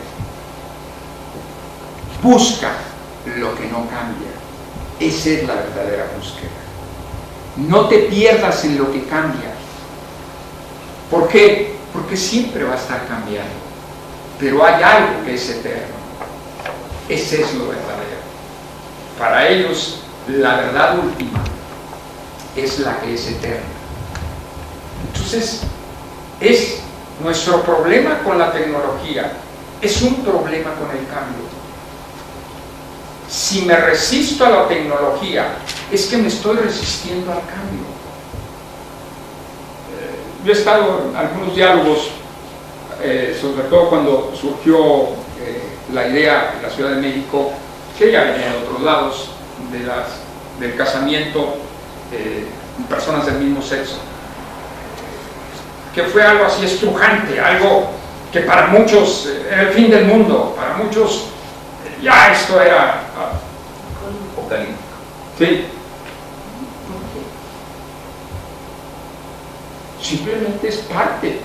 busca lo que no cambia. Esa es la verdadera búsqueda. No te pierdas en lo que cambia. ¿Por qué? Porque siempre va a estar cambiando. Pero hay algo que es eterno. Ese es lo verdadero. Para ellos, la verdad última es la que es eterna. Entonces, es nuestro problema con la tecnología, es un problema con el cambio. Si me resisto a la tecnología, es que me estoy resistiendo al cambio. Yo he estado en algunos diálogos, sobre todo cuando surgió la idea en la Ciudad de México, que ya venía de otros lados, del casamiento personas del mismo sexo, que fue algo así estrujante, algo que para muchos era el fin del mundo, para muchos ya esto era apocalíptico. Sí. Simplemente es parte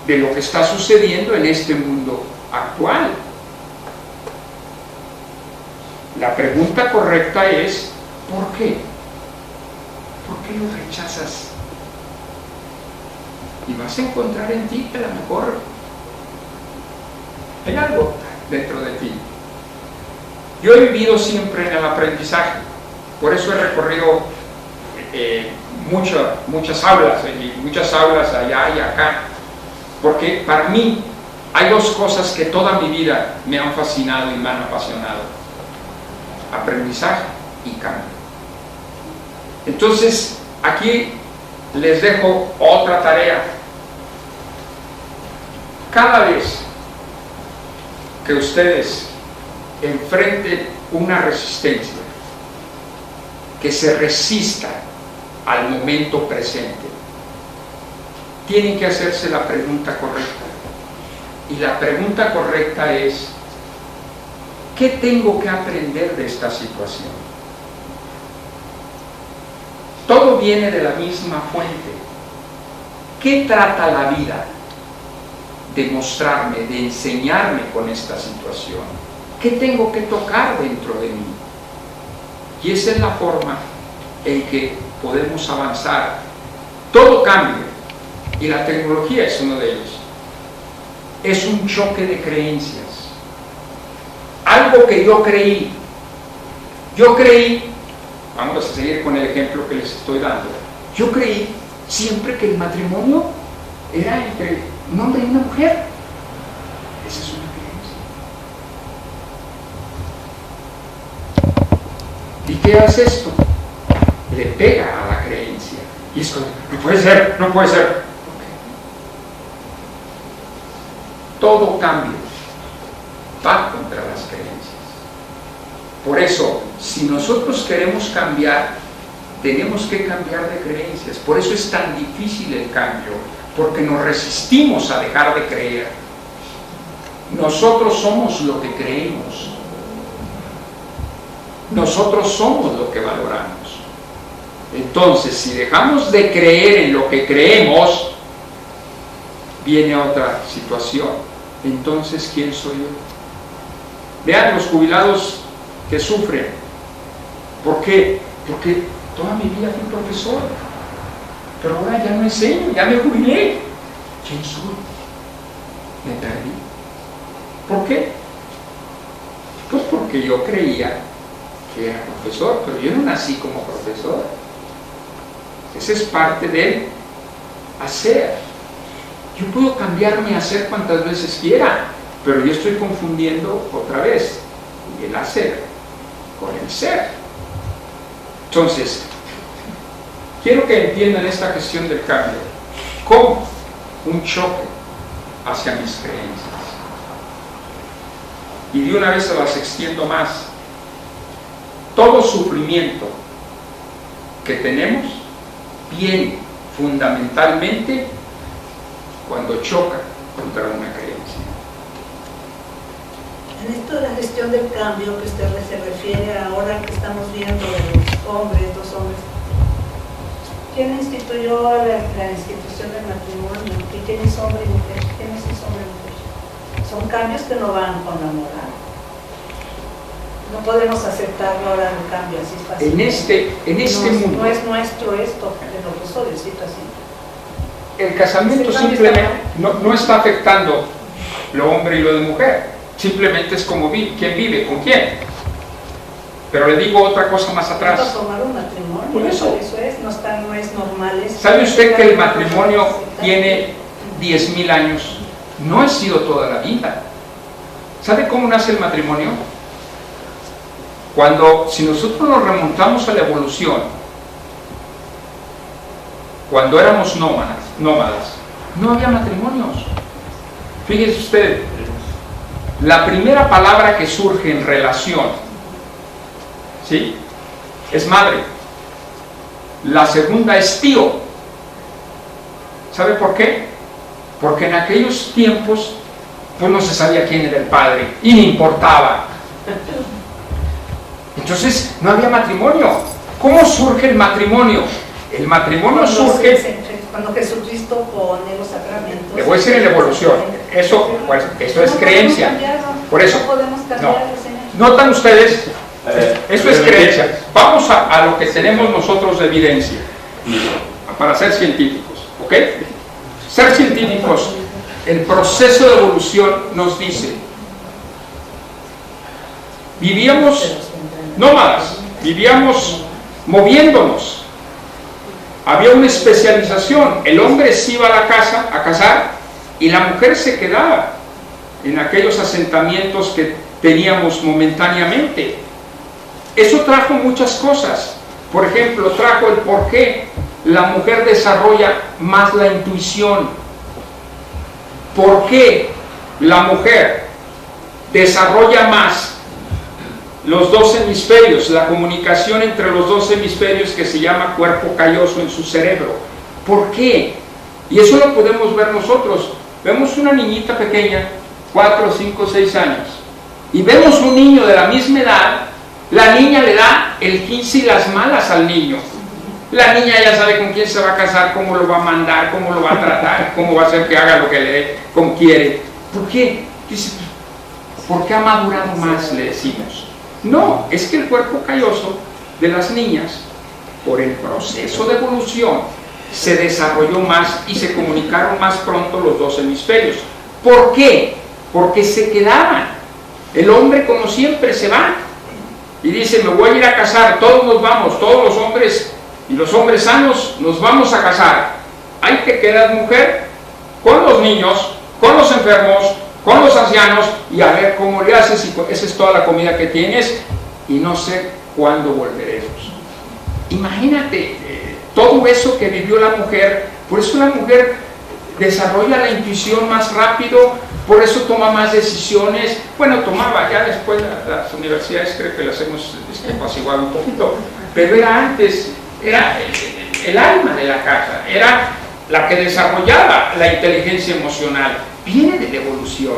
de lo que está sucediendo en este mundo actual. La pregunta correcta es, ¿por qué? ¿Por qué lo rechazas? Y vas a encontrar en ti que a lo mejor hay algo dentro de ti. Yo he vivido siempre en el aprendizaje. Por eso he recorrido muchas aulas, y muchas aulas allá y acá, porque para mí hay dos cosas que toda mi vida me han fascinado y me han apasionado: aprendizaje y cambio. Entonces, aquí les dejo otra tarea. Cada vez que ustedes enfrenten una resistencia, que se resista al momento presente, tienen que hacerse la pregunta correcta. Y la pregunta correcta es: ¿qué tengo que aprender de esta situación? Todo viene de la misma fuente. ¿Qué trata la vida de mostrarme, de enseñarme con esta situación? ¿Qué tengo que tocar dentro de mí? Y esa es la forma en que podemos avanzar. Todo cambia, y la tecnología es uno de ellos. Es un choque de creencias. Algo que yo creí, vamos a seguir con el ejemplo que les estoy dando, yo creí siempre que el matrimonio era entre un hombre y una mujer. Esa es una creencia. ¿Y qué hace esto? Le pega a la creencia. Y es como, no puede ser, no puede ser. Okay. Todo cambio va contra las creencias. Por eso, si nosotros queremos cambiar, tenemos que cambiar de creencias. Por eso es tan difícil el cambio, porque nos resistimos a dejar de creer. Nosotros somos lo que creemos. Nosotros somos lo que valoramos. Entonces, si dejamos de creer en lo que creemos, viene otra situación. Entonces, ¿quién soy yo? Vean los jubilados que sufren. ¿Por qué? Porque toda mi vida fui profesor, pero ahora ya no enseño, ya me jubilé. ¿Quién soy? Me perdí. ¿Por qué? Pues porque yo creía que era profesor, pero yo no nací como profesor. Esa es parte del hacer. Yo puedo cambiar mi hacer cuantas veces quiera, pero yo estoy confundiendo otra vez el hacer con el ser. Entonces, quiero que entiendan esta gestión del cambio como un choque hacia mis creencias. Y de una vez se las extiendo más. Todo sufrimiento que tenemos viene fundamentalmente cuando choca contra una creencia. En esto de la gestión del cambio que usted se refiere ahora que estamos viendo de los hombres, dos hombres, ¿quién instituyó la institución del matrimonio? ¿Y quién es hombre y mujer? ¿Quién es hombre y mujer? Son cambios que no van con la moral. No podemos aceptarlo ahora el cambio así fácil. En este mundo no es nuestro esto, de lo que soy, decirlo así. el casamiento simplemente no está afectando lo hombre y lo de mujer, simplemente es como quién vive con quién. Pero le digo otra cosa más atrás. Para tomar un matrimonio, por eso es, no es normal. ¿Sabe usted que el matrimonio tiene 10,000 años? No ha sido toda la vida. ¿Sabe cómo nace el matrimonio? Si nosotros nos remontamos a la evolución, cuando éramos nómadas, no había matrimonios. Fíjese usted, la primera palabra que surge en relación, ¿sí?, es madre. La segunda es tío. ¿Sabe por qué? Porque en aquellos tiempos pues no se sabía quién era el padre y ni importaba. Entonces no había matrimonio. ¿Cómo surge el matrimonio? El matrimonio surge cuando Jesucristo pone los sacramentos. Le voy a decir en la evolución. Eso es creencia. Por eso, notan ustedes, eso es creencia. Vamos a lo que tenemos nosotros de evidencia para ser científicos, ¿ok? Ser científicos, el proceso de evolución nos dice: vivíamos nómadas, vivíamos moviéndonos. Había una especialización. El hombre se iba a la casa a cazar y la mujer se quedaba en aquellos asentamientos que teníamos momentáneamente. Eso trajo muchas cosas. Por ejemplo, trajo el por qué la mujer desarrolla más la intuición. ¿Por qué la mujer desarrolla más los dos hemisferios, la comunicación entre los dos hemisferios que se llama cuerpo calloso en su cerebro? ¿Por qué? Y eso lo podemos ver nosotros. Vemos una niñita pequeña, 4, 5, 6 años, y vemos un niño de la misma edad. La niña le da el 15 y las malas al niño. La niña ya sabe con quién se va a casar, cómo lo va a mandar, cómo lo va a tratar, cómo va a hacer que haga lo que le como quiere. ¿Por qué? Dice, ¿por qué ha madurado más? Le decimos. No, es que el cuerpo calloso de las niñas, por el proceso de evolución, se desarrolló más y se comunicaron más pronto los dos hemisferios. ¿Por qué? Porque se quedaban. El hombre, como siempre, se va y dice, me voy a ir a casar, todos nos vamos, todos los hombres y los hombres sanos nos vamos a casar. Ahí te quedas, mujer, con los niños, con los enfermos, con los ancianos, y a ver cómo le haces, y esa es toda la comida que tienes, y no sé cuándo volveremos. Imagínate todo eso que vivió la mujer. Por eso la mujer desarrolla la intuición más rápido, por eso toma más decisiones. Bueno, tomaba, ya después las universidades creo que las hemos apaciguado un poquito, pero era antes, era el alma de la casa, era la que desarrollaba la inteligencia emocional. Viene de la evolución.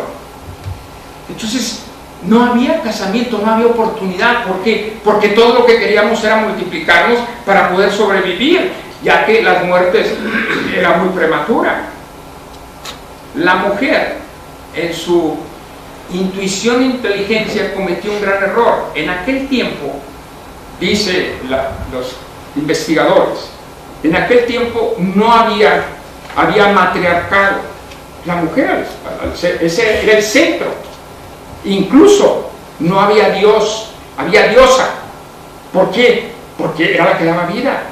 Entonces no había casamiento, no había oportunidad. ¿Por qué? Porque todo lo que queríamos era multiplicarnos para poder sobrevivir, ya que las muertes eran muy prematuras. La mujer, en su intuición e inteligencia, cometió un gran error. En aquel tiempo, dice los investigadores, en aquel tiempo no había matriarcado. La mujer, ese era el centro. Incluso no había Dios, había diosa. ¿Por qué? Porque era la que daba vida,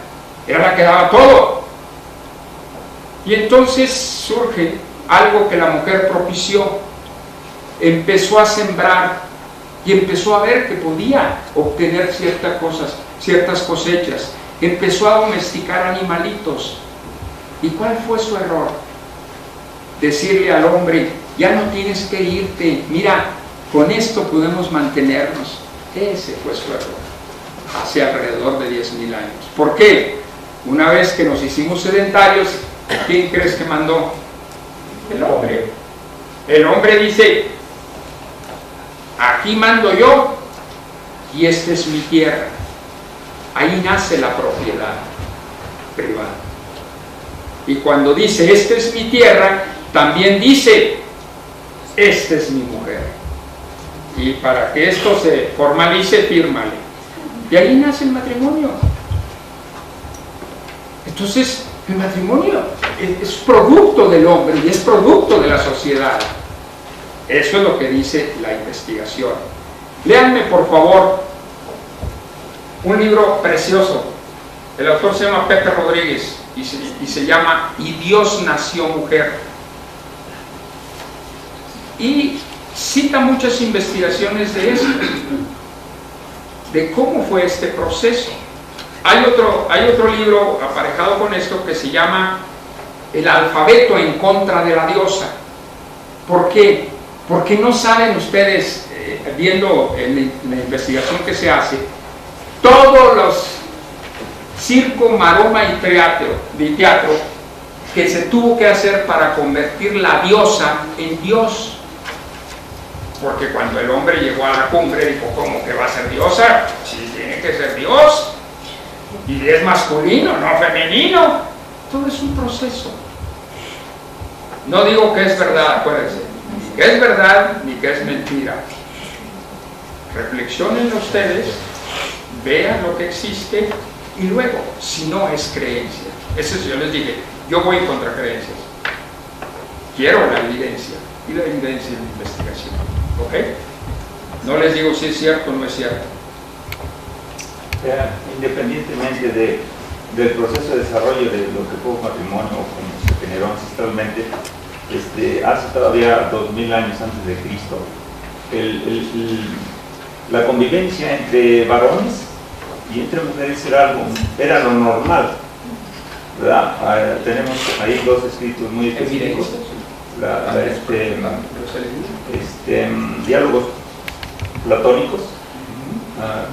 era la que daba todo. Y entonces surge algo que la mujer propició. Empezó a sembrar y empezó a ver que podía obtener ciertas cosechas. Empezó a domesticar animalitos. ¿Y cuál fue su error? Decirle al hombre, ya no tienes que irte, mira, con esto podemos mantenernos. Ese fue su error, hace alrededor de 10.000 años. ¿Por qué? Una vez que nos hicimos sedentarios, ¿quién crees que mandó? El hombre. El hombre dice, aquí mando yo y esta es mi tierra. Ahí nace la propiedad privada. Y cuando dice, esta es mi tierra, también dice, esta es mi mujer. Y para que esto se formalice, fírmale. Y ahí nace el matrimonio. Entonces, el matrimonio es producto del hombre y es producto de la sociedad. Eso es lo que dice la investigación. Léanme, por favor, un libro precioso. El autor se llama Pepe Rodríguez y se llama Y Dios nació mujer. Y cita muchas investigaciones de esto, de cómo fue este proceso. Hay otro libro aparejado con esto que se llama El alfabeto en contra de la diosa. ¿Por qué? Porque no saben ustedes, viendo en la investigación que se hace, todos los circo, maroma y teatro que se tuvo que hacer para convertir la diosa en Dios. Porque cuando el hombre llegó a la cumbre dijo, ¿cómo que va a ser diosa? Si tiene que ser Dios. Y es masculino, no femenino. Todo es un proceso. No digo que es verdad, acuérdense. Ni que es verdad, ni que es mentira. Reflexionen ustedes, vean lo que existe y luego, si no es creencia. Eso yo les dije, yo voy contra creencias. Quiero la evidencia. Y la evidencia es la investigación. ¿Ok? No les digo si es cierto o no es cierto. Independientemente del proceso de desarrollo de lo que fue un matrimonio, como se generó ancestralmente, hace todavía 2000 años antes de Cristo, la convivencia entre varones y entre mujeres era lo normal, ¿verdad? Tenemos ahí dos escritos muy específicos, diálogos platónicos,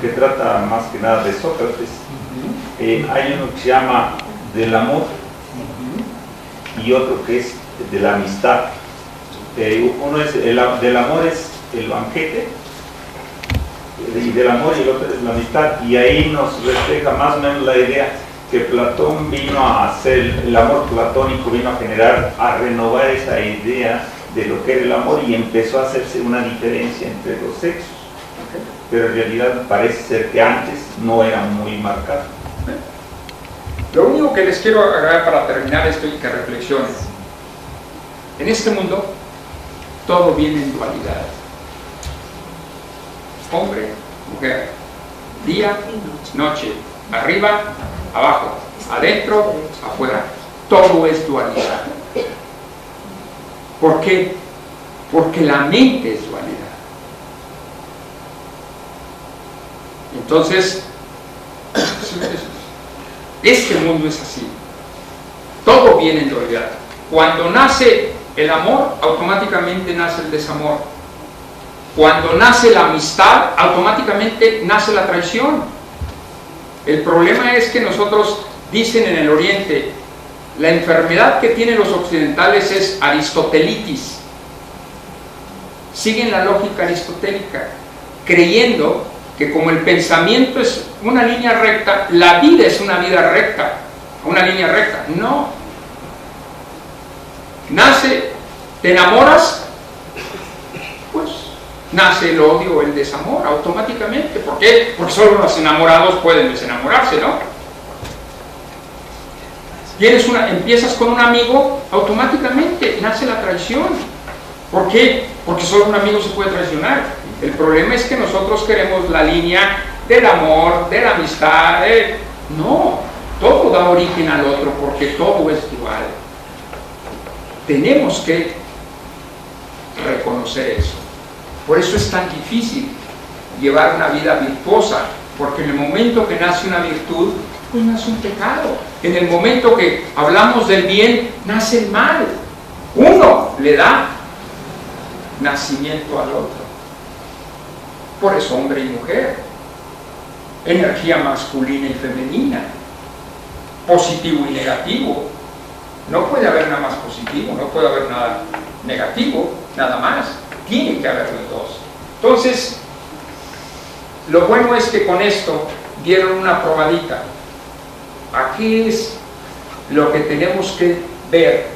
que trata más que nada de Sócrates. Hay uno que se llama del amor y otro que es de la amistad. Uno es del amor es el banquete, y del amor y el otro es la amistad, y ahí nos refleja más o menos la idea que Platón vino a hacer, el amor platónico vino a generar, a renovar esa idea de lo que era el amor, y empezó a hacerse una diferencia entre los sexos, pero en realidad parece ser que antes no era muy marcado. Lo único que les quiero agregar para terminar esto y que reflexionen: en este mundo todo viene en dualidad, hombre, mujer, día, noche, arriba, abajo, adentro, afuera, todo es dualidad. ¿Por qué? Porque la mente es dualidad. Entonces, este mundo es así, todo viene en dualidad. Cuando nace el amor, automáticamente nace el desamor. Cuando nace la amistad, automáticamente nace la traición. El problema es que nosotros, dicen en el Oriente, la enfermedad que tienen los occidentales es aristotelitis. Siguen la lógica aristotélica, creyendo que como el pensamiento es una línea recta, la vida es una vida recta, una línea recta. No. Nace, te enamoras, pues nace el odio o el desamor automáticamente. ¿Por qué? Porque solo los enamorados pueden desenamorarse, ¿no? Empiezas con un amigo, automáticamente nace la traición. ¿Por qué? Porque solo un amigo se puede traicionar. El problema es que nosotros queremos la línea del amor, de la amistad, no, todo da origen al otro porque todo es dual. Tenemos que reconocer eso. Por eso es tan difícil llevar una vida virtuosa, porque en el momento que nace una virtud, pues nace un pecado. En el momento que hablamos del bien, nace el mal. Uno le da nacimiento al otro. Por eso hombre y mujer, energía masculina y femenina, positivo y negativo. No puede haber nada más positivo, no puede haber nada negativo, nada más. Tiene que haber los dos. Entonces, lo bueno es que con esto dieron una probadita. Aquí es lo que tenemos que ver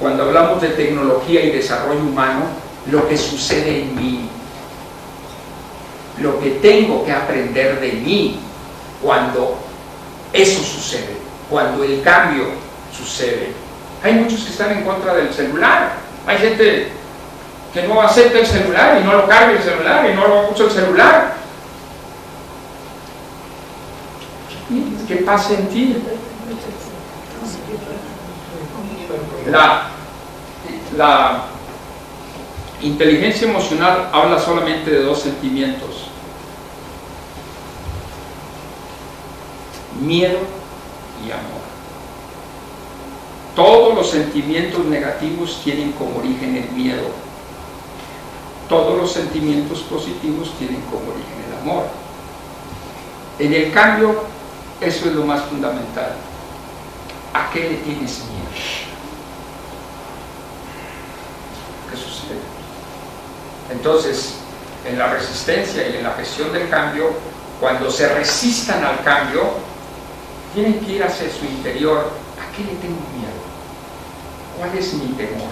cuando hablamos de tecnología y desarrollo humano, lo que sucede en mí, lo que tengo que aprender de mí cuando eso sucede, cuando el cambio sucede. Hay muchos que están en contra del celular, hay gente que no acepta el celular y no lo carga el celular y no lo usa el celular. ¿Qué pasa en ti? La inteligencia emocional habla solamente de dos sentimientos: miedo y amor. Todos los sentimientos negativos tienen como origen el miedo. Todos los sentimientos positivos tienen como origen el amor. En el cambio, eso es lo más fundamental. ¿A qué le tienes miedo? ¿Qué sucede? Entonces, en la resistencia y en la gestión del cambio, cuando se resistan al cambio, tienen que ir hacia su interior. ¿A qué le tengo miedo? ¿Cuál es mi temor?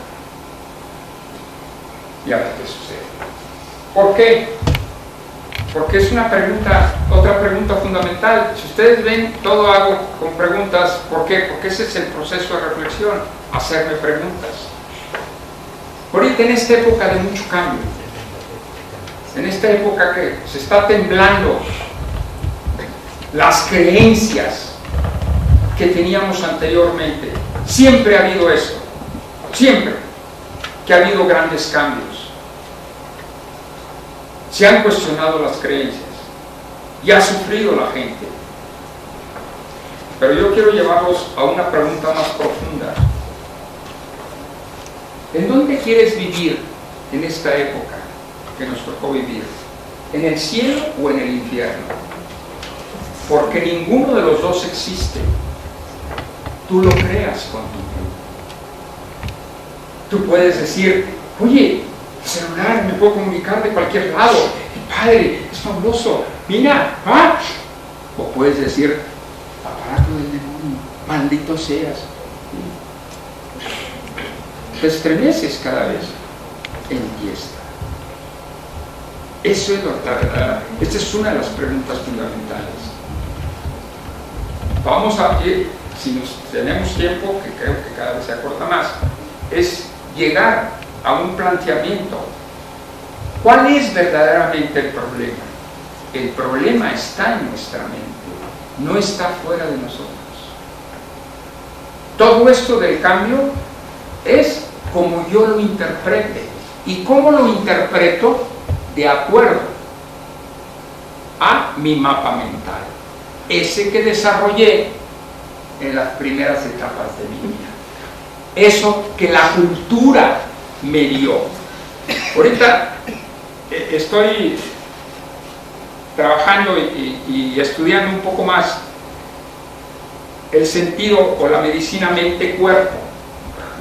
Y a ver qué sucede. ¿Por qué? Porque es una pregunta, otra pregunta fundamental. Si ustedes ven, todo hago con preguntas. ¿Por qué? Porque ese es el proceso de reflexión, hacerme preguntas. Ahorita en esta época de mucho cambio, en esta época que se está temblando, las creencias que teníamos anteriormente. Siempre ha habido esto, siempre que ha habido grandes cambios. Se han cuestionado las creencias y ha sufrido la gente. Pero yo quiero llevarlos a una pregunta más profunda. ¿En dónde quieres vivir en esta época que nos tocó vivir? ¿En el cielo o en el infierno? Porque ninguno de los dos existe. Tú lo creas con tu mente. Tú puedes decir, oye, el celular me puedo comunicar de cualquier lado, ¡qué padre! Es fabuloso, mira, ¿ah? O puedes decir, aparato del demonio, maldito seas. Te estremeces cada vez en fiesta. Eso es la verdad. Esta es una de las preguntas fundamentales. Vamos a ir, si tenemos tiempo, que creo que cada vez se acorta más, es llegar a un planteamiento. ¿Cuál es verdaderamente el problema? El problema está en nuestra mente, no está fuera de nosotros. Todo esto del cambio es como yo lo interprete. ¿Y cómo lo interpreto? De acuerdo a mi mapa mental, ese que desarrollé en las primeras etapas de mi vida, eso que la cultura me dio. Ahorita estoy trabajando y estudiando un poco más el sentido o la medicina mente-cuerpo,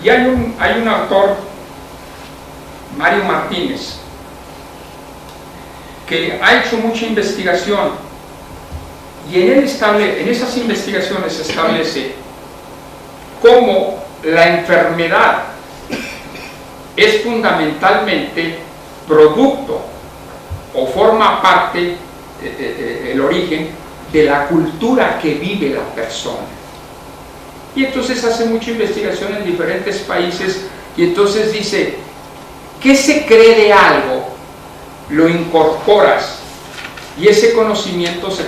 y hay un autor, Mario Martínez, que ha hecho mucha investigación, y en esas investigaciones establece cómo la enfermedad es fundamentalmente producto o forma parte, el origen de la cultura que vive la persona. Y entonces hace mucha investigación en diferentes países, y entonces dice, ¿qué se cree de algo? Lo incorporas y ese conocimiento se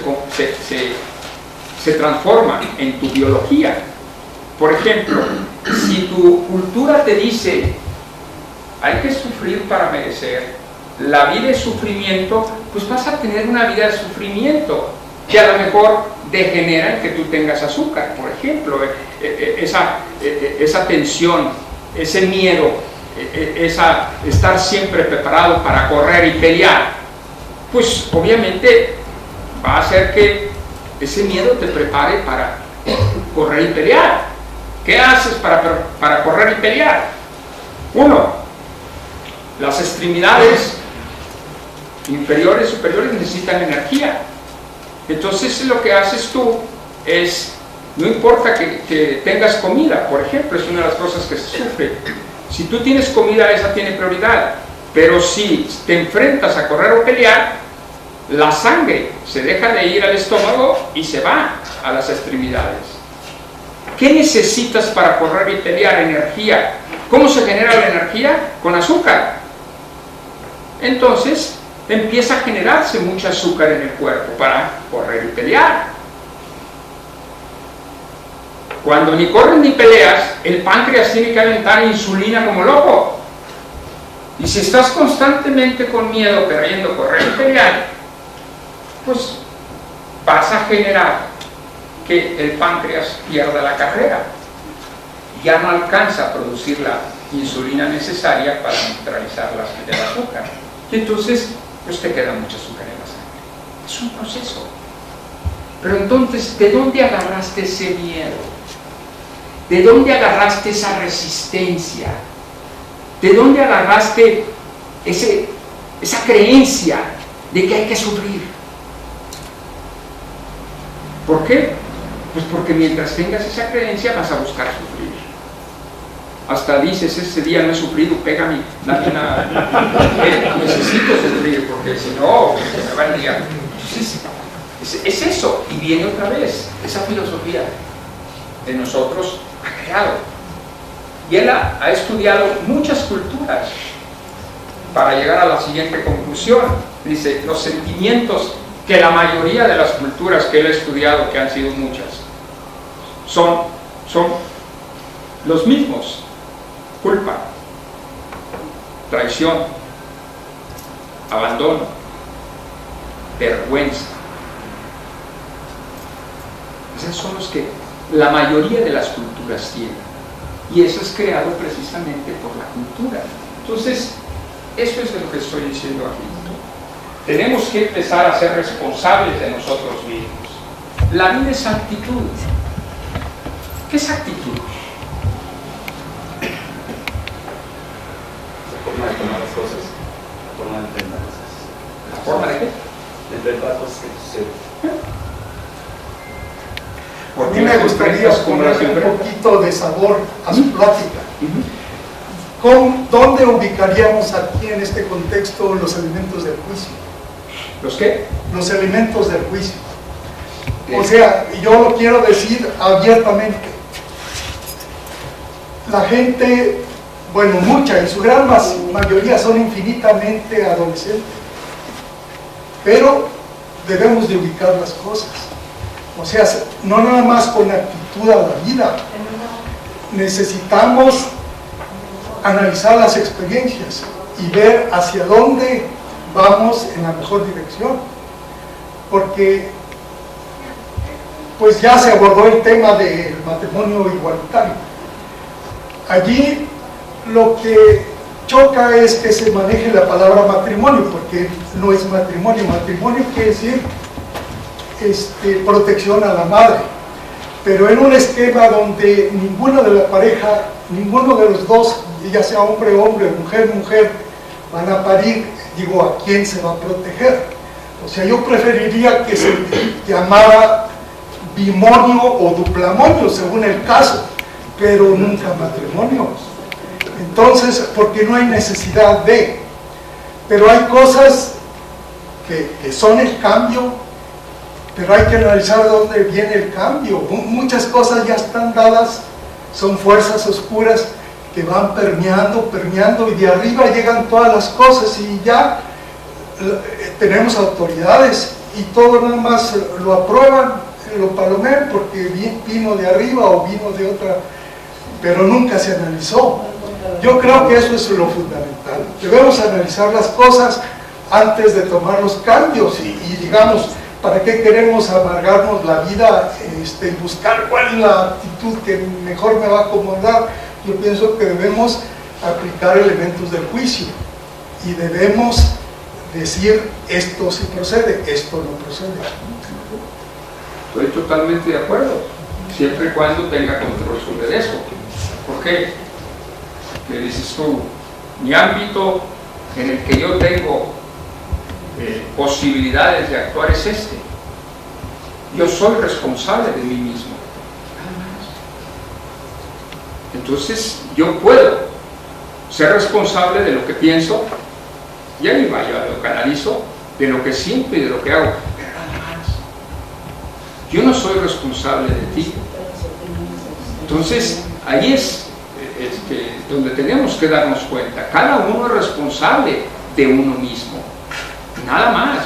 transforma en tu biología. Por ejemplo, si tu cultura te dice hay que sufrir para merecer, la vida es sufrimiento, pues vas a tener una vida de sufrimiento que a lo mejor degenera en que tú tengas azúcar, por ejemplo, esa tensión, ese miedo, estar siempre preparado para correr y pelear, pues obviamente va a hacer que ese miedo te prepare para correr y pelear. ¿Qué haces para correr y pelear? Uno, las extremidades inferiores y superiores necesitan energía. Entonces lo que haces tú es, no importa que tengas comida, por ejemplo, es una de las cosas que se sufre. Si tú tienes comida, esa tiene prioridad, pero si te enfrentas a correr o pelear, la sangre se deja de ir al estómago y se va a las extremidades. ¿Qué necesitas para correr y pelear? Energía. ¿Cómo se genera la energía? Con azúcar. Entonces empieza a generarse mucho azúcar en el cuerpo para correr y pelear. Cuando ni corres ni peleas, el páncreas tiene que aventar insulina como loco. Y si estás constantemente con miedo, queriendo correr y pelear, pues vas a generar que el páncreas pierda la carrera. Ya no alcanza a producir la insulina necesaria para neutralizar el azúcar. Y entonces, pues te queda mucho azúcar en la sangre. Es un proceso. Pero entonces, ¿de dónde agarraste ese miedo? ¿De dónde agarraste esa resistencia? ¿De dónde agarraste esa creencia de que hay que sufrir? ¿Por qué? Pues porque mientras tengas esa creencia vas a buscar sufrir. Hasta dices, ese día no he sufrido, pégame, dame una... necesito sufrir, porque si no, me va el día. Es eso, y viene otra vez, esa filosofía de nosotros ha creado. Y él ha estudiado muchas culturas para llegar a la siguiente conclusión. Dice, los sentimientos que la mayoría de las culturas que él ha estudiado, que han sido muchas, son los mismos: culpa, traición, abandono, vergüenza. Esos son los que la mayoría de las culturas tienen, y eso es creado precisamente por la cultura. Entonces, eso es lo que estoy diciendo aquí. Tenemos que empezar a ser responsables de nosotros mismos. La vida es actitud. ¿Qué es actitud? La forma de tomar las cosas, la forma de entender las cosas. ¿La forma de qué? De ver las cosas que suceden. A mí me gustaría ponerle un poquito de sabor a su plática. ¿Dónde ubicaríamos aquí en este contexto los elementos del juicio? ¿Los qué? Los elementos del juicio. O sea, yo lo quiero decir abiertamente. La gente, bueno, mucha, en su gran mayoría son infinitamente adolescentes. Pero debemos de ubicar las cosas. O sea, no nada más con actitud a la vida. Necesitamos analizar las experiencias y ver hacia dónde vamos en la mejor dirección. Porque pues ya se abordó el tema del matrimonio igualitario. Allí lo que choca es que se maneje la palabra matrimonio, porque no es matrimonio. Matrimonio quiere decir protección a la madre, pero en un esquema donde ninguna de la pareja, ninguno de los dos, ya sea hombre, hombre, mujer, mujer, van a parir, digo, ¿a quién se va a proteger? O sea, yo preferiría que se llamara bimonio o duplamonio, según el caso, pero nunca matrimonio. Entonces, porque no hay necesidad de, pero hay cosas que son el cambio, pero hay que analizar de dónde viene el cambio. Muchas cosas ya están dadas, son fuerzas oscuras que van permeando, y de arriba llegan todas las cosas y ya tenemos autoridades y todo nada más lo aprueban, lo palomean porque vino de arriba o vino de otra, pero nunca se analizó. Yo creo que eso es lo fundamental. Debemos analizar las cosas antes de tomar los cambios y digamos, ¿para qué queremos amargarnos la vida y buscar cuál es la actitud que mejor me va a acomodar? Yo pienso que debemos aplicar elementos del juicio y debemos decir esto sí procede, esto no procede. Estoy totalmente de acuerdo, siempre y cuando tenga control sobre eso. ¿Por qué? ¿Qué dices tú? Mi ámbito en el que yo tengo posibilidades de actuar es este. Yo soy responsable de mí mismo. Entonces yo puedo ser responsable de lo que pienso, y ahí va, yo lo canalizo, de lo que siento y de lo que hago. Pero nada más. Yo no soy responsable de ti. Entonces ahí es donde tenemos que darnos cuenta. Cada uno es responsable de uno mismo. Nada más.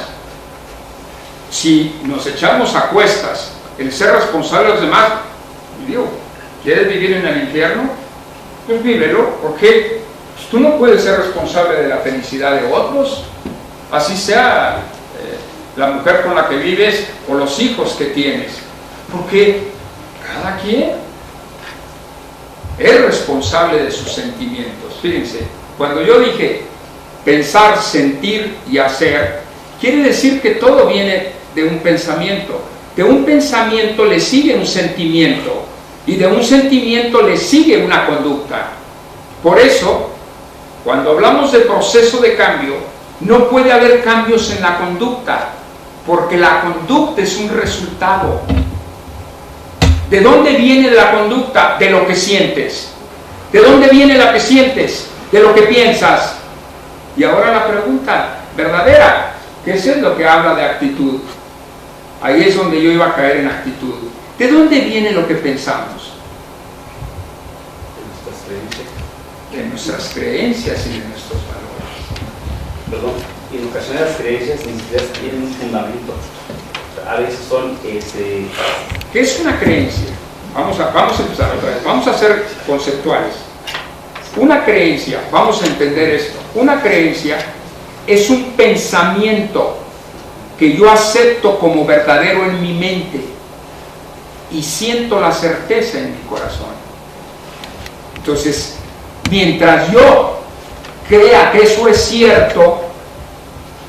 Si nos echamos a cuestas el ser responsable de los demás, digo, ¿quieres vivir en el infierno? Pues vívelo, porque pues, tú no puedes ser responsable de la felicidad de otros, así sea la mujer con la que vives o los hijos que tienes, porque cada quien es responsable de sus sentimientos. Fíjense, cuando yo dije pensar, sentir y hacer, quiere decir que todo viene de un pensamiento. De un pensamiento le sigue un sentimiento y de un sentimiento le sigue una conducta. Por eso, cuando hablamos de proceso de cambio, no puede haber cambios en la conducta, porque la conducta es un resultado. ¿De dónde viene la conducta? De lo que sientes. ¿De dónde viene lo que sientes? De lo que piensas. Y ahora la pregunta verdadera, ¿qué es lo que habla de actitud? Ahí es donde yo iba a caer en actitud. ¿De dónde viene lo que pensamos? De nuestras creencias. De nuestras creencias y de nuestros valores. Perdón, en ocasiones las creencias ni siquiera tienen un fundamento. A veces son ¿Qué es una creencia? Vamos a empezar otra vez, vamos a ser conceptuales. Una creencia, vamos a entender esto, una creencia es un pensamiento que yo acepto como verdadero en mi mente y siento la certeza en mi corazón. Entonces, mientras yo crea que eso es cierto,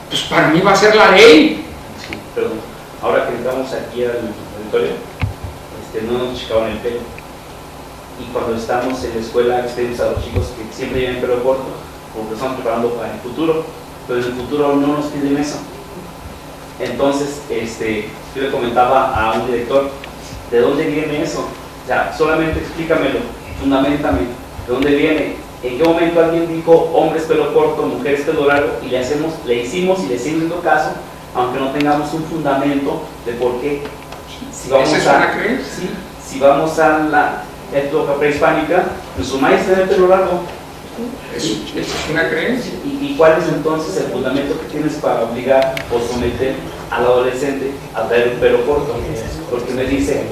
pues para mí va a ser la ley. Sí, perdón. Ahora que entramos aquí al auditorio, no nos checaban el pelo. Y cuando estamos en la escuela, pedimos a los chicos que siempre lleven pelo corto, porque estamos preparando para el futuro, pero en el futuro no nos piden eso. Entonces, yo le comentaba a un director, ¿de dónde viene eso? O sea, solamente explícamelo, fundamentame, ¿de dónde viene? ¿En qué momento alguien dijo hombres pelo corto, mujeres pelo largo, y le hicimos y le seguimos dando caso, aunque no tengamos un fundamento de por qué? Si vamos ¿Esa es una creencia? Sí, si vamos a la época prehispánica, nuestro maíz tenía el pelo largo. Eso es una creencia. ¿Y cuál es entonces el fundamento que tienes para obligar o someter al adolescente a traer un pelo corto? Porque me dice,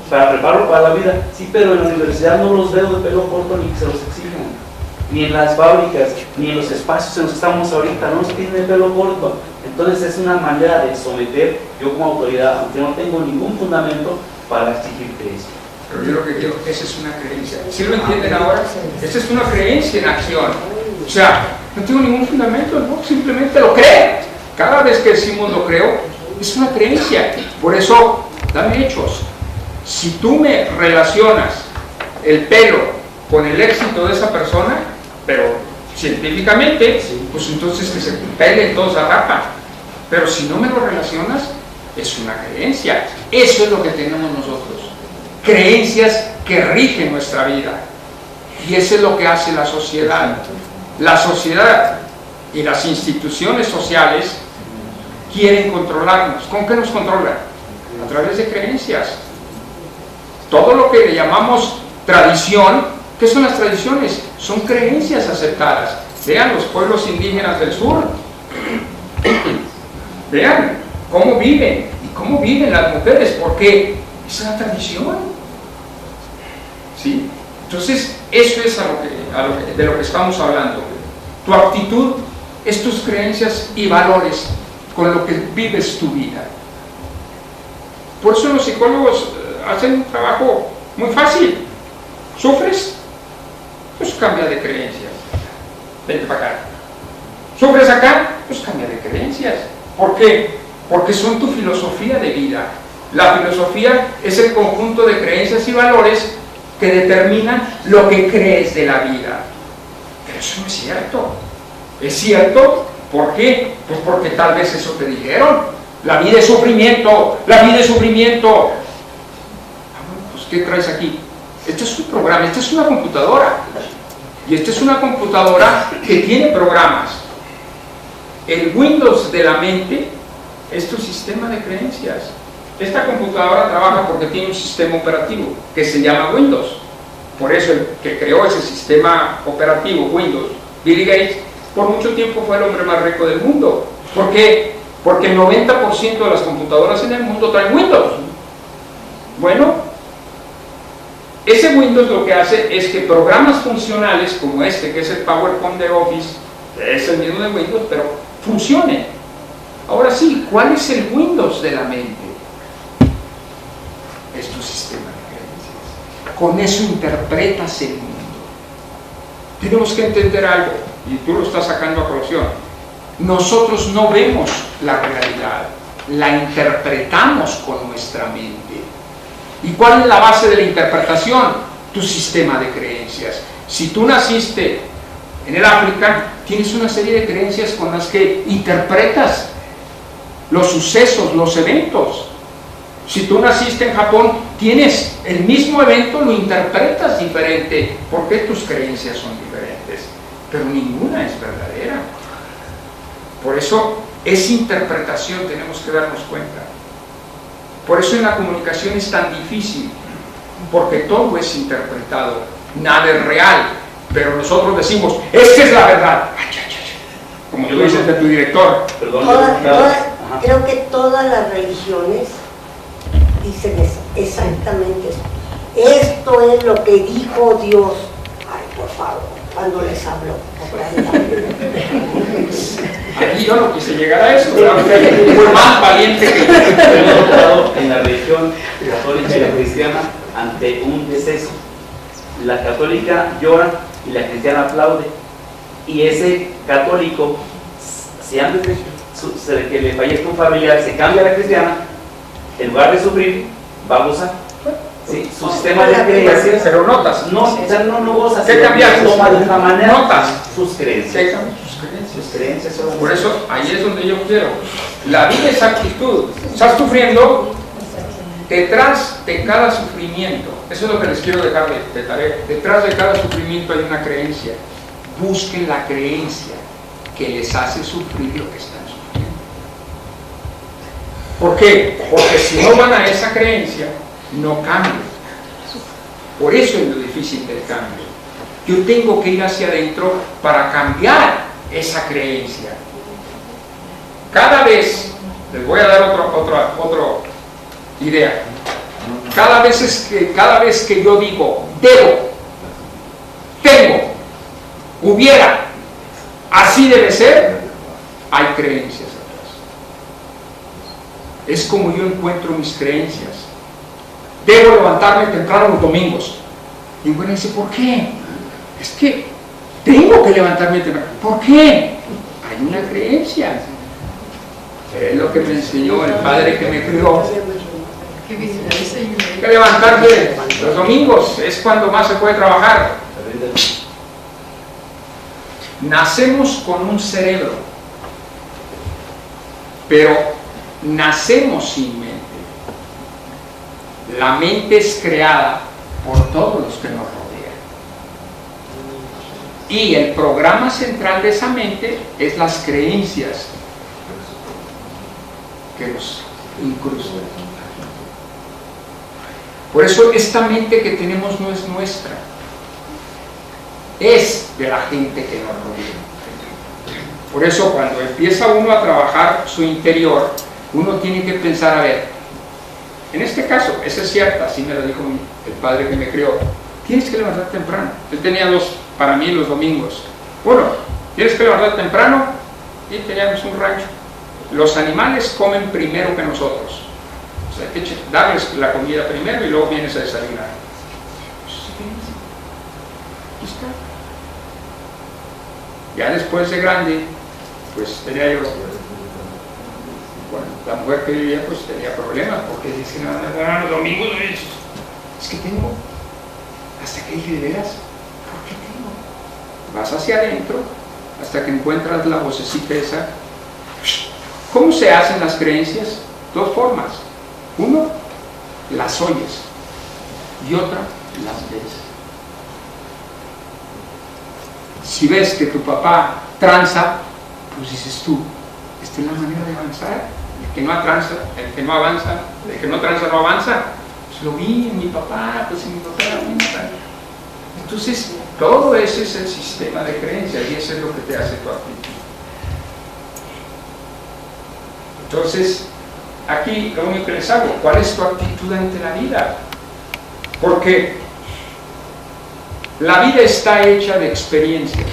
para prepararlo para la vida, sí, pero en la universidad no los veo de pelo corto ni que se los exijan. Ni en las fábricas, ni en los espacios en los que estamos ahorita, no nos piden el pelo corto. Entonces es una manera de someter, yo como autoridad, aunque no tengo ningún fundamento para exigirte eso. Pero yo lo que quiero, esa es una creencia. ¿Sí lo entienden ahora? Esa es una creencia en acción. O sea, no tengo ningún fundamento, ¿no? Simplemente lo creo. Cada vez que decimos lo creo, es una creencia. Por eso, dame hechos. Si tú me relacionas el pelo con el éxito de esa persona, pero científicamente, pues entonces que se peleen todos a rapa. Pero si no me lo relacionas, es una creencia. Eso es lo que tenemos nosotros. Creencias que rigen nuestra vida. Y eso es lo que hace la sociedad. La sociedad y las instituciones sociales quieren controlarnos. ¿Con qué nos controlan? A través de creencias. Todo lo que le llamamos tradición, ¿qué son las tradiciones? Son creencias aceptadas. Vean los pueblos indígenas del sur. Vean cómo viven y cómo viven las mujeres, porque es una tradición. ¿Sí? Entonces, eso es de lo que estamos hablando. Tu actitud es tus creencias y valores con lo que vives tu vida. Por eso los psicólogos hacen un trabajo muy fácil. ¿Sufres? Pues cambia de creencias. Vente para acá. ¿Sufres acá? Pues cambia de creencias. ¿Por qué? Porque son tu filosofía de vida. La filosofía es el conjunto de creencias y valores que determinan lo que crees de la vida. Pero eso no es cierto. ¿Es cierto? ¿Por qué? Pues porque tal vez eso te dijeron. La vida es sufrimiento, la vida es sufrimiento. Bueno, pues ¿qué traes aquí? Este es un programa, esta es una computadora. Y esta es una computadora que tiene programas. El Windows de la mente es tu sistema de creencias. Esta computadora trabaja porque tiene un sistema operativo que se llama Windows. Por eso el que creó ese sistema operativo, Windows, Bill Gates, por mucho tiempo fue el hombre más rico del mundo. ¿Por qué? Porque el 90% de las computadoras en el mundo traen Windows. Bueno, ese Windows lo que hace es que programas funcionales como este, que es el PowerPoint de Office, que es el mismo de Windows, pero funcionen. Ahora sí, ¿cuál es el Windows de la mente? Es tu sistema de creencias. Con eso interpretas el mundo. Tenemos que entender algo, y tú lo estás sacando a colación. Nosotros no vemos la realidad, la interpretamos con nuestra mente. ¿Y cuál es la base de la interpretación? Tu sistema de creencias. Si tú naciste en el África, tienes una serie de creencias con las que interpretas los sucesos, los eventos. Si tú naciste en Japón, tienes el mismo evento, lo interpretas diferente, porque tus creencias son diferentes, pero ninguna es verdadera. Por eso, esa interpretación tenemos que darnos cuenta. Por eso en la comunicación es tan difícil, porque todo es interpretado, nada es real, pero nosotros decimos, esta es la verdad. como tú dices de tu director. Perdón, Creo que todas las religiones dicen eso, exactamente eso. Esto es lo que dijo Dios. Ay, por favor, cuando les habló. Aquí yo no quise llegar a eso, pero fue más valiente que yo. Hemos notado en la religión católica y la cristiana ante un deceso. La católica llora y la cristiana aplaude. Y ese católico, si antes de que le fallezca un familiar se cambia a la cristiana, en lugar de sufrir, va a gozar. Sí, su sistema de creencias. Pero notas. No goza. ¿Qué cambiaste? Toma de otra manera. Notas. Sus creencias. ¿Qué cambian tus creencias? Sus creencias son. Por eso, ahí es donde yo quiero. La vida es actitud. Estás sufriendo, detrás de cada sufrimiento, eso es lo que les quiero dejar de tarea, detrás de cada sufrimiento hay una creencia. Busquen la creencia que les hace sufrir lo que están sufriendo. ¿Por qué? Porque si no van a esa creencia, no cambian. Por eso es lo difícil del cambio. Yo tengo que ir hacia adentro para cambiar esa creencia. Cada vez, les voy a dar otra idea. Cada vez que yo digo, debo, tengo, hubiera, así debe ser, hay creencias atrás. Es como yo encuentro mis creencias. Debo levantarme temprano los domingos. Y bueno, dice, ¿por qué? Es que tengo que levantarme temprano. ¿Por qué? Hay una creencia. Es lo que me enseñó el padre que me crió. Que levantarse los domingos es cuando más se puede trabajar. Nacemos con un cerebro, pero nacemos sin mente. La mente es creada por todos los que nos rodean. Y el programa central de esa mente es las creencias que nos incrustan. Por eso esta mente que tenemos no es nuestra, es de la gente que nos rodea. Por eso cuando empieza uno a trabajar su interior, uno tiene que pensar, a ver, en este caso, esa es cierta, así me lo dijo el padre que me crió, tienes que levantar temprano. Él tenía para mí los domingos. Uno, tienes que levantar temprano, y teníamos un rancho. Los animales comen primero que nosotros. O sea, hay que darles la comida primero y luego vienes a desayunar. Aquí está. Ya después de grande, pues tenía yo, bueno, la mujer que vivía pues tenía problemas porque dice, no, los domingos, es que tengo, hasta que dije, de veras, ¿por qué tengo? Vas hacia adentro hasta que encuentras la vocecita esa. ¿Cómo se hacen las creencias? Dos formas. Uno, las oyes, y otra, las ves. Si ves que tu papá tranza, pues dices tú, esta es la manera de avanzar. El que no tranza, el que no avanza, el que no tranza no avanza. Pues lo vi en mi papá, pues en mi papá avanza. Entonces, todo ese es el sistema de creencias y eso es lo que te hace tu actitud. Entonces, aquí lo único que les hago, ¿cuál es tu actitud ante la vida? Porque la vida está hecha de experiencias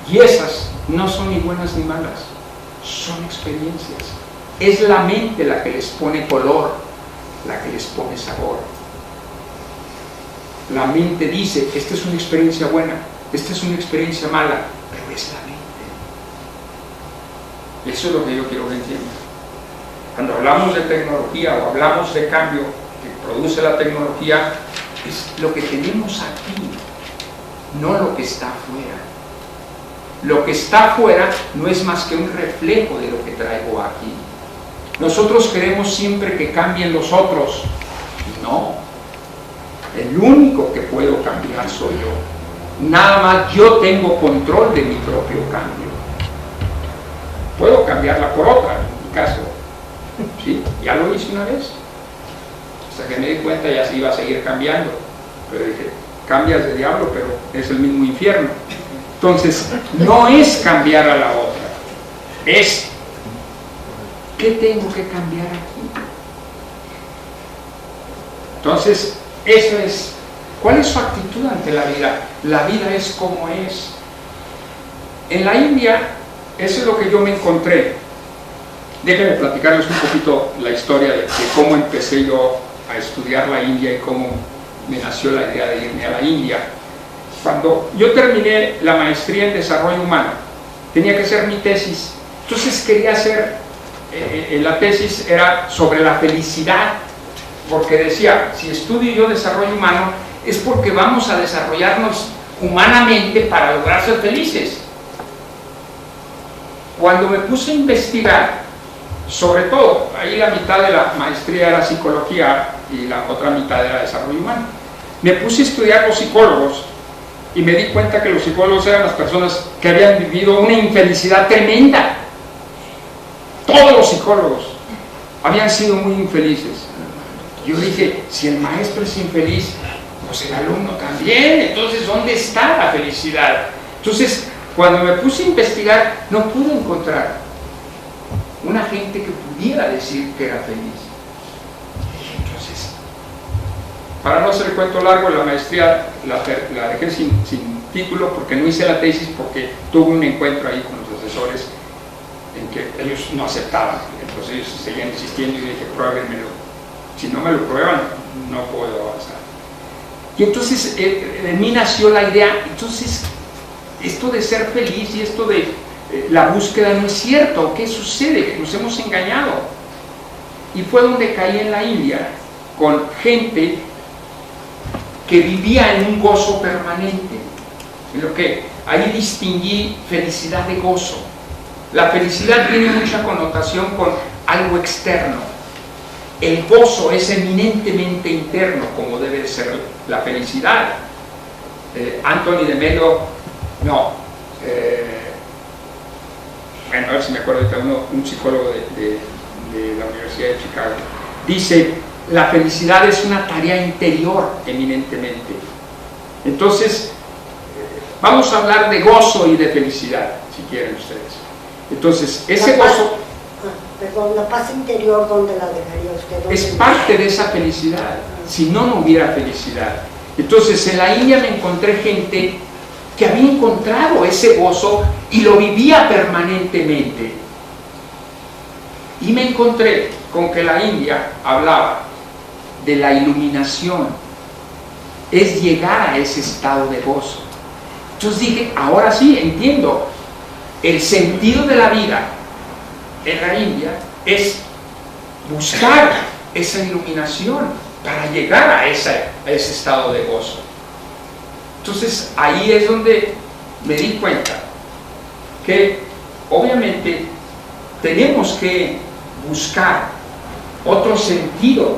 y esas no son ni buenas ni malas, son experiencias. Es la mente la que les pone color, la que les pone sabor. La mente dice, esta es una experiencia buena, esta es una experiencia mala, pero es la mente. Eso es lo que yo quiero que entiendan. Cuando hablamos de tecnología o hablamos de cambio que produce la tecnología, es lo que tenemos aquí, no lo que está afuera. Lo que está afuera no es más que un reflejo de lo que traigo aquí. Nosotros queremos siempre que cambien los otros. No. El único que puedo cambiar soy yo. Nada más yo tengo control de mi propio cambio. Puedo cambiarla por otra, en mi caso. ¿Sí? Ya lo hice una vez. Hasta que me di cuenta ya se iba a seguir cambiando. Pero dije, cambias de diablo, pero es el mismo infierno. Entonces, no es cambiar a la otra, es, ¿qué tengo que cambiar aquí? Entonces, eso es, ¿cuál es su actitud ante la vida? La vida es como es. En la India, eso es lo que yo me encontré. Déjenme platicarles un poquito la historia de cómo empecé yo a estudiar la India y cómo me nació la idea de irme a la India. Cuando yo terminé la maestría en desarrollo humano, tenía que hacer mi tesis. Entonces quería hacer, la tesis era sobre la felicidad, porque decía, si estudio yo desarrollo humano, es porque vamos a desarrollarnos humanamente para lograr ser felices. Cuando me puse a investigar, sobre todo, ahí la mitad de la maestría era psicología y la otra mitad era desarrollo humano, me puse a estudiar los psicólogos y me di cuenta que los psicólogos eran las personas que habían vivido una infelicidad tremenda. Todos los psicólogos habían sido muy infelices. Yo dije, si el maestro es infeliz, pues el alumno también. Entonces, ¿dónde está la felicidad? Entonces, cuando me puse a investigar, no pude encontrar una gente que pudiera decir que era feliz. Entonces, para no hacer el cuento largo, la maestría la dejé sin título porque no hice la tesis, porque tuve un encuentro ahí con los asesores en que ellos no aceptaban. Entonces ellos seguían insistiendo y dije, pruébenmelo. Si no me lo prueban, no puedo avanzar. Y entonces en mí nació la idea, entonces esto de ser feliz y esto de la búsqueda no es cierto. ¿Qué sucede? Que nos hemos engañado. Y fue donde caí en la India con gente que vivía en un gozo permanente. En lo que ahí distinguí felicidad de gozo. La felicidad tiene mucha connotación con algo externo. El gozo es eminentemente interno, como debe de ser la felicidad. Anthony de Mello, bueno, a ver si me acuerdo ahorita, un psicólogo de la Universidad de Chicago, dice, la felicidad es una tarea interior eminentemente. Entonces, vamos a hablar de gozo y de felicidad, si quieren ustedes. Entonces, ese gozo... Perdón, la paz interior, ¿dónde la dejaría usted? Es parte de esa felicidad. Si no, no hubiera felicidad. Entonces, en la India me encontré gente que había encontrado ese gozo y lo vivía permanentemente. Y me encontré con que la India hablaba de la iluminación, es llegar a ese estado de gozo. Entonces dije, ahora sí entiendo, el sentido de la vida en la India es buscar esa iluminación para llegar a ese estado de gozo. Entonces ahí es donde me di cuenta que obviamente tenemos que buscar otro sentido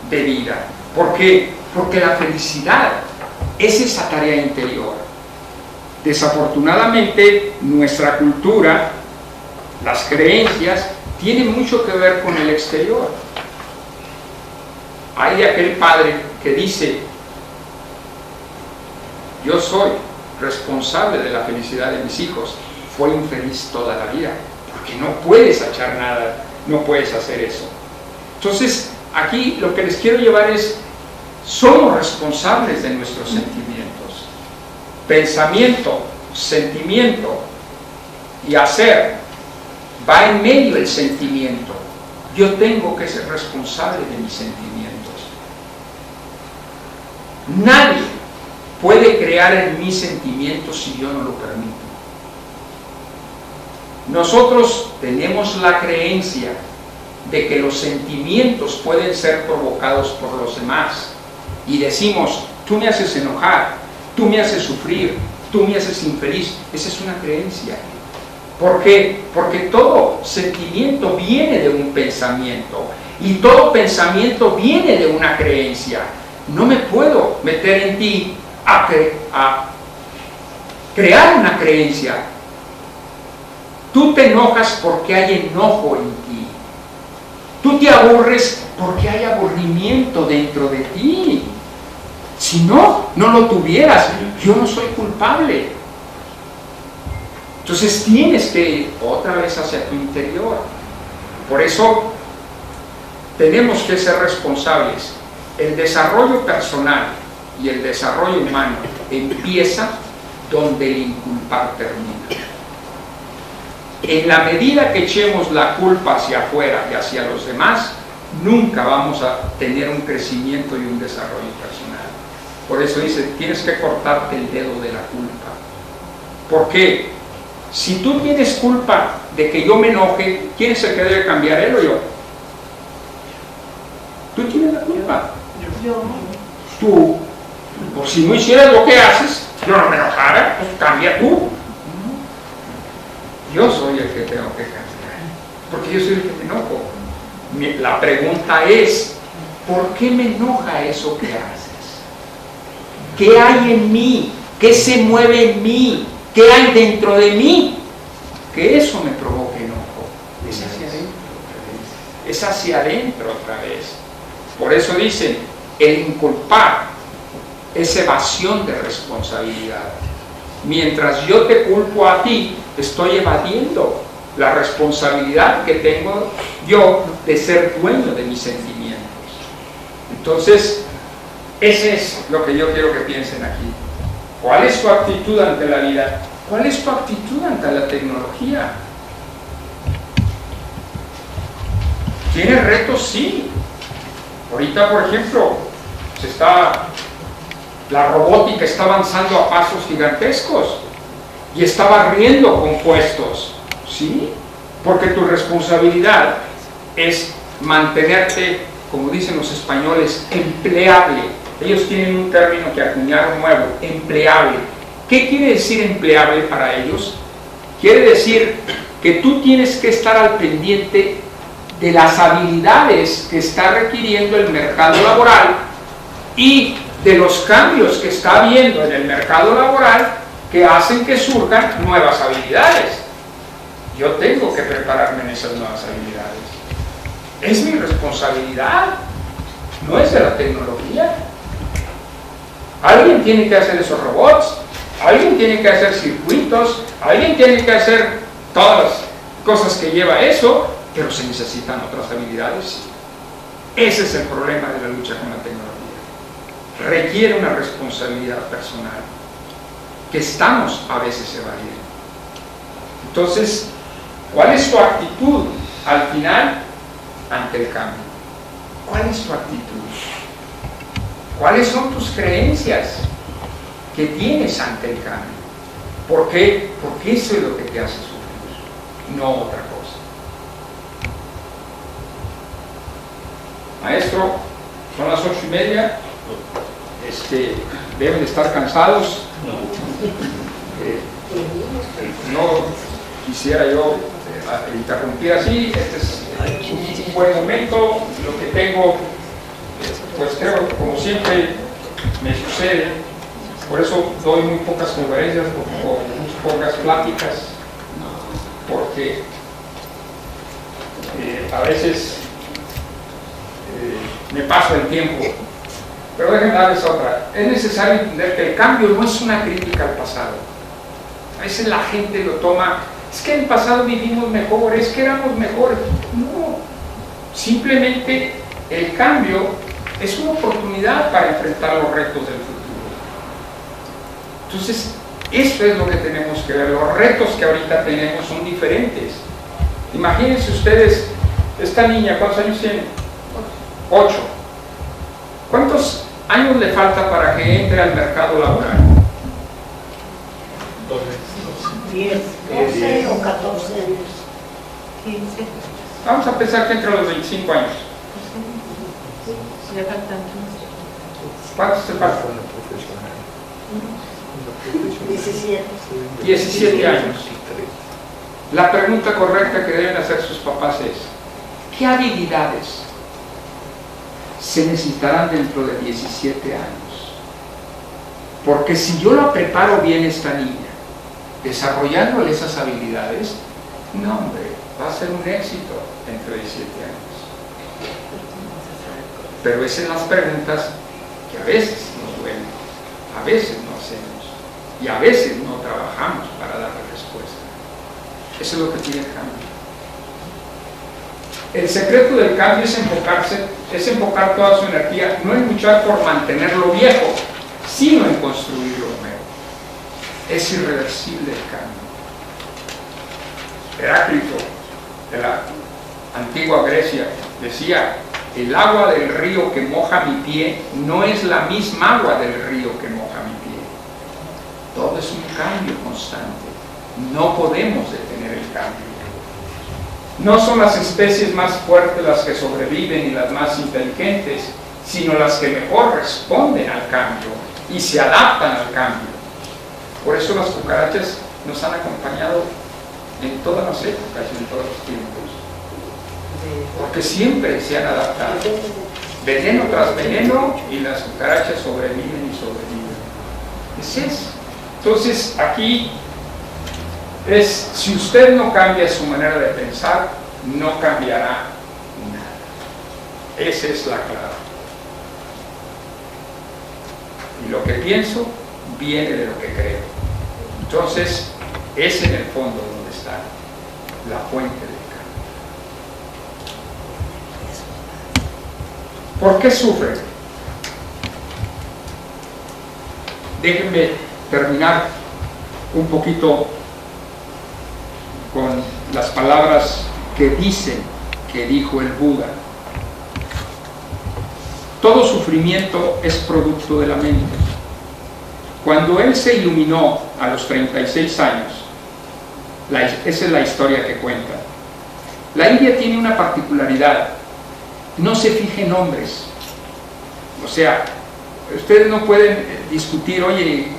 de vida. ¿Por qué? Porque la felicidad es esa tarea interior. Desafortunadamente nuestra cultura, las creencias, tienen mucho que ver con el exterior. Hay aquel padre que dice, yo soy responsable de la felicidad de mis hijos, fue infeliz toda la vida, porque no puedes echar nada, no puedes hacer eso. Entonces, aquí lo que les quiero llevar es, somos responsables de nuestros sentimientos. Pensamiento, sentimiento y hacer, va en medio del sentimiento. Yo tengo que ser responsable de mis sentimientos. Nadie puede crear en mis sentimientos si yo no lo permito. Nosotros tenemos la creencia de que los sentimientos pueden ser provocados por los demás y decimos, tú me haces enojar, tú me haces sufrir, tú me haces infeliz. Esa es una creencia. ¿Por qué? Porque todo sentimiento viene de un pensamiento y todo pensamiento viene de una creencia. No me puedo meter en ti a crear una creencia. Tú te enojas porque hay enojo en ti. Tú te aburres porque hay aburrimiento dentro de ti. Si no, no lo tuvieras. Yo no soy culpable. Entonces tienes que ir otra vez hacia tu interior. Por eso tenemos que ser responsables. El desarrollo personal y el desarrollo humano empieza donde el inculpar termina. En la medida que echemos la culpa hacia afuera y hacia los demás, nunca vamos a tener un crecimiento y un desarrollo personal. Por eso dice, tienes que cortarte el dedo de la culpa. ¿Por qué? Si tú tienes culpa de que yo me enoje, ¿quién es el que debe cambiar, él o yo? Tú tienes la culpa. Yo. Tú. Por si no hicieras lo que haces, yo no me enojara, pues cambia tú. Yo soy el que tengo que cambiar, porque yo soy el que me enojo. La pregunta es, ¿por qué me enoja eso que haces? ¿Qué hay en mí? ¿Qué se mueve en mí? ¿Qué hay dentro de mí? Que eso me provoque enojo. Es hacia adentro otra vez. Es hacia adentro otra vez. Por eso dicen, el inculpar es evasión de responsabilidad. Mientras yo te culpo a ti, estoy evadiendo la responsabilidad que tengo yo de ser dueño de mis sentimientos. Entonces, ese es lo que yo quiero que piensen aquí. ¿Cuál es tu actitud ante la vida? ¿Cuál es tu actitud ante la tecnología? ¿Tienes retos? Sí. Ahorita, por ejemplo, la robótica está avanzando a pasos gigantescos y está barriendo compuestos, ¿sí? Porque tu responsabilidad es mantenerte, como dicen los españoles, empleable. Ellos tienen un término que acuñaron nuevo, empleable. ¿Qué quiere decir empleable para ellos? Quiere decir que tú tienes que estar al pendiente de las habilidades que está requiriendo el mercado laboral y de los cambios que está habiendo en el mercado laboral que hacen que surjan nuevas habilidades. Yo tengo que prepararme en esas nuevas habilidades. Es mi responsabilidad, no es de la tecnología. Alguien tiene que hacer esos robots, alguien tiene que hacer circuitos, alguien tiene que hacer todas las cosas que lleva eso, pero se necesitan otras habilidades. Ese es el problema de la lucha con la tecnología. Requiere una responsabilidad personal que estamos a veces evadiendo. Entonces, ¿cuál es tu actitud al final ante el cambio? ¿Cuál es tu actitud? ¿Cuáles son tus creencias que tienes ante el cambio? ¿Por qué? Porque eso es lo que te hace sufrir, no otra cosa. Maestro, son las 8:30. Deben de estar cansados. No quisiera yo interrumpir así. Este es un buen momento. Lo que tengo, pues creo que como siempre me sucede, por eso doy muy pocas conferencias o muy pocas pláticas, porque a veces me paso el tiempo. Pero déjenme darles otra. Es necesario entender que el cambio no es una crítica al pasado. A veces la gente lo toma, es que en el pasado vivimos mejor, es que éramos mejores. No, simplemente el cambio es una oportunidad para enfrentar los retos del futuro. Entonces, eso es lo que tenemos que ver. Los retos que ahorita tenemos son diferentes. Imagínense ustedes, esta niña, ¿cuántos años tiene? 8. ¿Cuántos años le falta para que entre al mercado laboral? 10, 12 o 14 años. 15. Vamos a pensar que entre los 25 años. Ya faltan. ¿Cuántos te faltan? 17 años. La pregunta correcta que deben hacer sus papás es, ¿qué habilidades se necesitarán dentro de 17 años? Porque si yo la preparo bien esta niña, desarrollándole esas habilidades, no hombre, va a ser un éxito dentro de 17 años. Pero esas son las preguntas que a veces nos duelen, a veces no hacemos y a veces no trabajamos para darle respuesta. Eso es lo que pide el cambio. El secreto del cambio es enfocar toda su energía, no en luchar por mantener lo viejo, sino en construir lo nuevo. Es irreversible el cambio. Heráclito, de la antigua Grecia, decía: el agua del río que moja mi pie no es la misma agua del río que moja mi pie. Todo es un cambio constante. No podemos detener el cambio. No son las especies más fuertes las que sobreviven y las más inteligentes, sino las que mejor responden al cambio y se adaptan al cambio. Por eso las cucarachas nos han acompañado en todas las épocas y en todos los tiempos, porque siempre se han adaptado. Veneno tras veneno, y las cucarachas sobreviven y sobreviven. Es eso. Entonces aquí es, si usted no cambia su manera de pensar, no cambiará nada. Esa es la clave. Y lo que pienso viene de lo que creo. Entonces, es en el fondo donde está la fuente del cambio. ¿Por qué sufren? Déjenme terminar un poquito con las palabras que dicen que dijo el Buda. Todo sufrimiento es producto de la mente. Cuando él se iluminó a los 36 años, esa es la historia que cuenta. La India tiene una particularidad: no se fija en nombres. O sea, ustedes no pueden discutir, oye,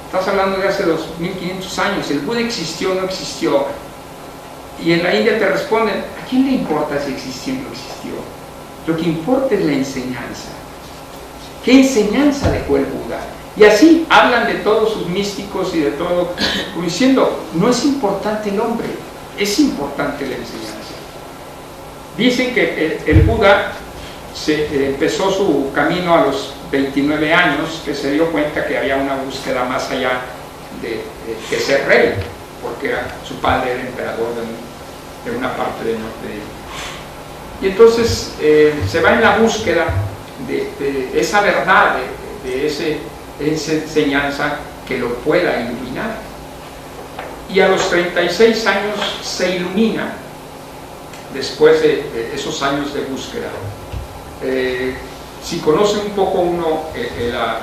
estás hablando de hace 2500 años, ¿el Buda existió o no existió? Y en la India te responden: ¿a quién le importa si existió o no existió? Lo que importa es la enseñanza. ¿Qué enseñanza dejó el Buda? Y así hablan de todos sus místicos y de todo, como diciendo: no es importante el hombre, es importante la enseñanza. Dicen que el Buda empezó su camino a los 29 años, que se dio cuenta que había una búsqueda más allá de ser rey, porque su padre era emperador de una parte del norte de India. Y entonces se va en la búsqueda de esa verdad, de esa enseñanza que lo pueda iluminar. Y a los 36 años se ilumina, después de esos años de búsqueda. Si conoce un poco uno la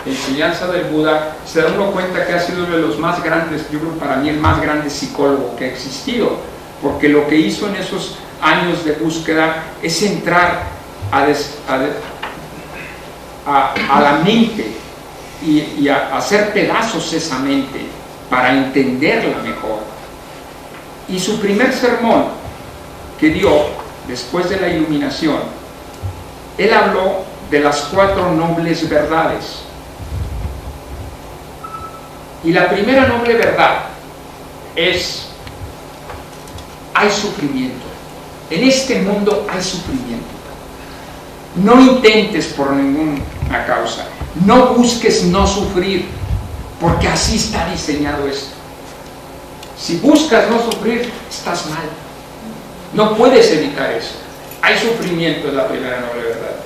enseñanza del Buda, se da uno cuenta que ha sido uno de los más grandes, yo creo para mí el más grande psicólogo que ha existido, porque lo que hizo en esos años de búsqueda es entrar a la mente y a hacer pedazos esa mente para entenderla mejor. Y su primer sermón que dio después de la iluminación, él habló de las 4 nobles verdades. Y la primera noble verdad es: hay sufrimiento. En este mundo hay sufrimiento. No intentes por ninguna causa. No busques no sufrir, porque así está diseñado esto. Si buscas no sufrir, estás mal. No puedes evitar eso. Hay sufrimiento, es la primera noble verdad.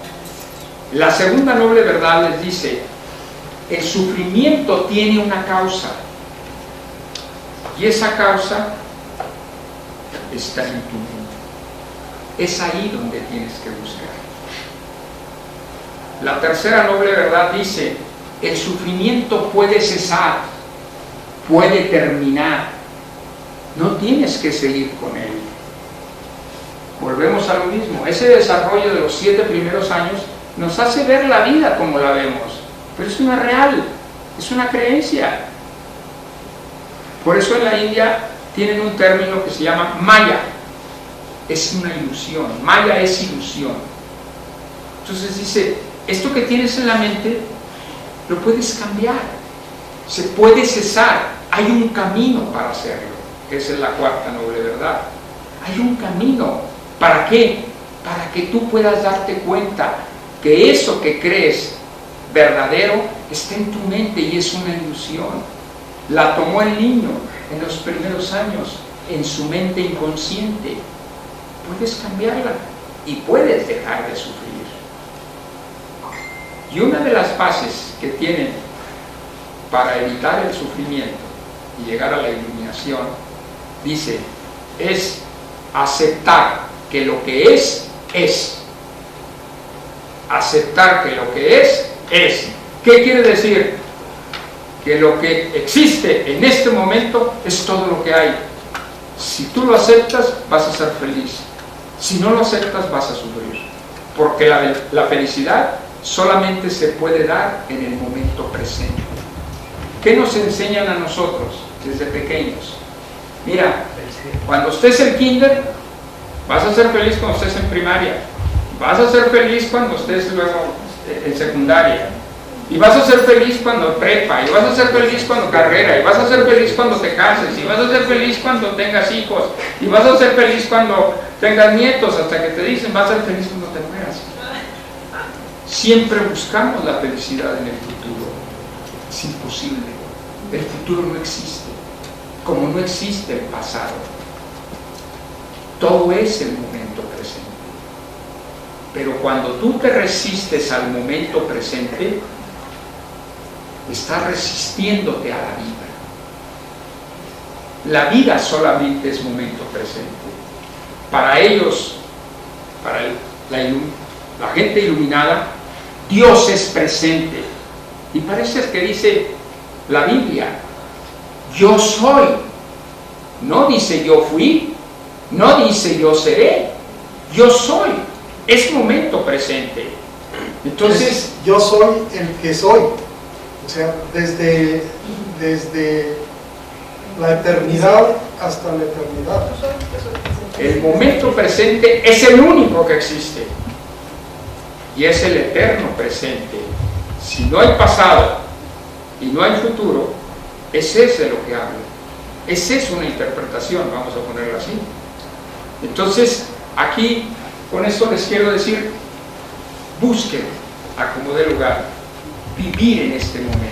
La segunda noble verdad les dice: el sufrimiento tiene una causa, y esa causa está en tu mente. Es ahí donde tienes que buscar. La tercera noble verdad dice: el sufrimiento puede cesar, puede terminar, no tienes que seguir con él. Volvemos a lo mismo. Ese desarrollo de los 7 primeros años nos hace ver la vida como la vemos, pero es una real, es una creencia. Por eso en la India tienen un término que se llama Maya. Es una ilusión. Maya es ilusión. Entonces dice: esto que tienes en la mente lo puedes cambiar, se puede cesar, hay un camino para hacerlo. Esa es la cuarta noble verdad. Hay un camino. ¿Para qué? Para que tú puedas darte cuenta que eso que crees verdadero está en tu mente y es una ilusión. La tomó el niño en los primeros años en su mente inconsciente, puedes cambiarla y puedes dejar de sufrir. Y una de las bases que tienen para evitar el sufrimiento y llegar a la iluminación, dice, es aceptar que lo que es. Aceptar que lo que es. ¿Qué quiere decir? Que lo que existe en este momento es todo lo que hay. Si tú lo aceptas, vas a ser feliz. Si no lo aceptas, vas a sufrir. Porque la felicidad solamente se puede dar en el momento presente. ¿Qué nos enseñan a nosotros desde pequeños? Mira, cuando estés en kinder, vas a ser feliz cuando estés en primaria, vas a ser feliz cuando estés luego en secundaria, y vas a ser feliz cuando prepa, y vas a ser feliz cuando carrera, y vas a ser feliz cuando te cases, y vas a ser feliz cuando tengas hijos, y vas a ser feliz cuando tengas nietos, hasta que te dicen vas a ser feliz cuando te mueras. Siempre buscamos la felicidad en el futuro. Es imposible. El futuro no existe, como no existe el pasado. Todo es el momento presente. Pero cuando tú te resistes al momento presente, estás resistiéndote a la vida. La vida solamente es momento presente. Para ellos, para la gente iluminada, Dios es presente. Y parece que dice la Biblia, yo soy. No dice yo fui, no dice yo seré, yo soy. Es momento presente. Entonces, yo soy el que soy. O sea, desde la eternidad hasta la eternidad. el momento presente es el único que existe. Y es el eterno presente. Si no hay pasado y no hay futuro, es ese lo que habla. Esa es una interpretación, vamos a ponerlo así. Entonces, aquí, con esto les quiero decir, busquen, a como dé lugar, vivir en este momento.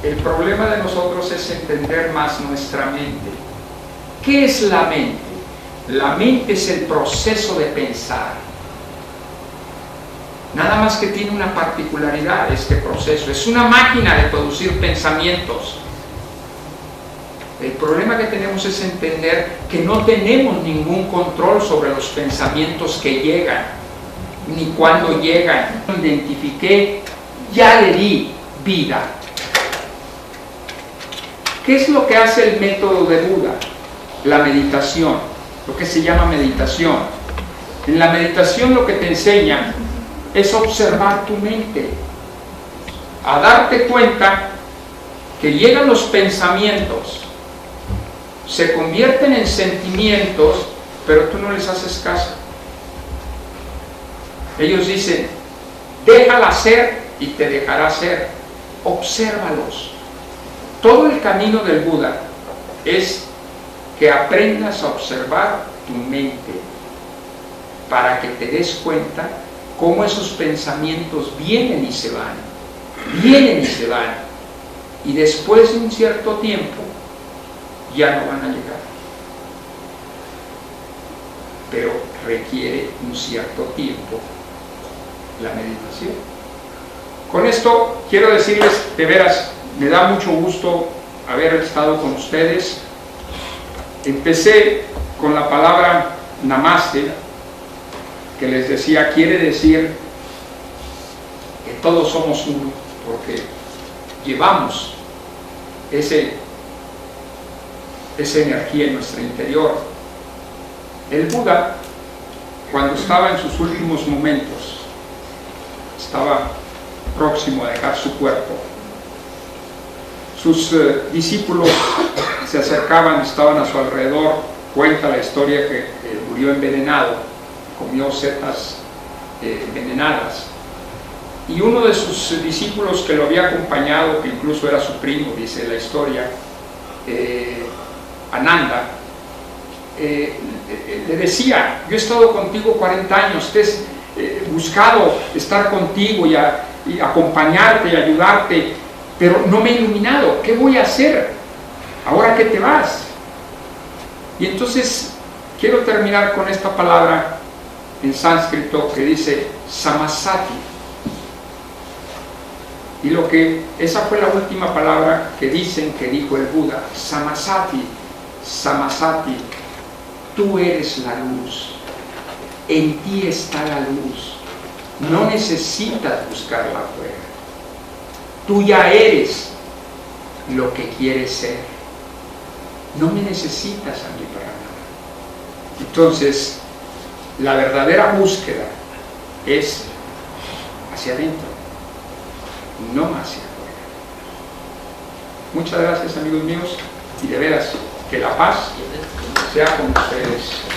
El problema de nosotros es entender más nuestra mente. ¿Qué es la mente? La mente es el proceso de pensar. Nada más que tiene una particularidad este proceso. Es una máquina de producir pensamientos. El problema que tenemos es entender que no tenemos ningún control sobre los pensamientos que llegan, ni cuándo llegan. Identifiqué, ya le di vida. ¿Qué es lo que hace el método de Buda? La meditación, lo que se llama meditación. En la meditación lo que te enseña es observar tu mente, a darte cuenta que llegan los pensamientos, se convierten en sentimientos, pero tú no les haces caso. Ellos dicen, déjala ser y te dejará ser. Obsérvalos. Todo el camino del Buda es que aprendas a observar tu mente para que te des cuenta cómo esos pensamientos vienen y se van, y después de un cierto tiempo ya no van a llegar, pero requiere un cierto tiempo la meditación. Con esto quiero decirles, de veras, me da mucho gusto haber estado con ustedes. Empecé con la palabra Namaste, que les decía, quiere decir que todos somos uno, porque llevamos esa energía en nuestro interior. El Buda, cuando estaba en sus últimos momentos, estaba próximo a dejar su cuerpo, sus discípulos se acercaban, estaban a su alrededor. Cuenta la historia que murió envenenado, comió setas envenenadas, y uno de sus discípulos que lo había acompañado, que incluso era su primo, dice la historia, Ananda, le decía, yo he estado contigo 40 años, te he buscado estar contigo y acompañarte y ayudarte, pero no me he iluminado. ¿Qué voy a hacer ahora que te vas? Y entonces quiero terminar con esta palabra en sánscrito que dice samasati. Y esa fue la última palabra que dicen que dijo el Buda, samasati, samasati, tú eres la luz, en ti está la luz, no necesitas buscarla afuera, tú ya eres lo que quieres ser, no me necesitas a mí para nada. Entonces, la verdadera búsqueda es hacia adentro, no hacia afuera. Muchas gracias, amigos míos, y de veras que la paz sea con ustedes.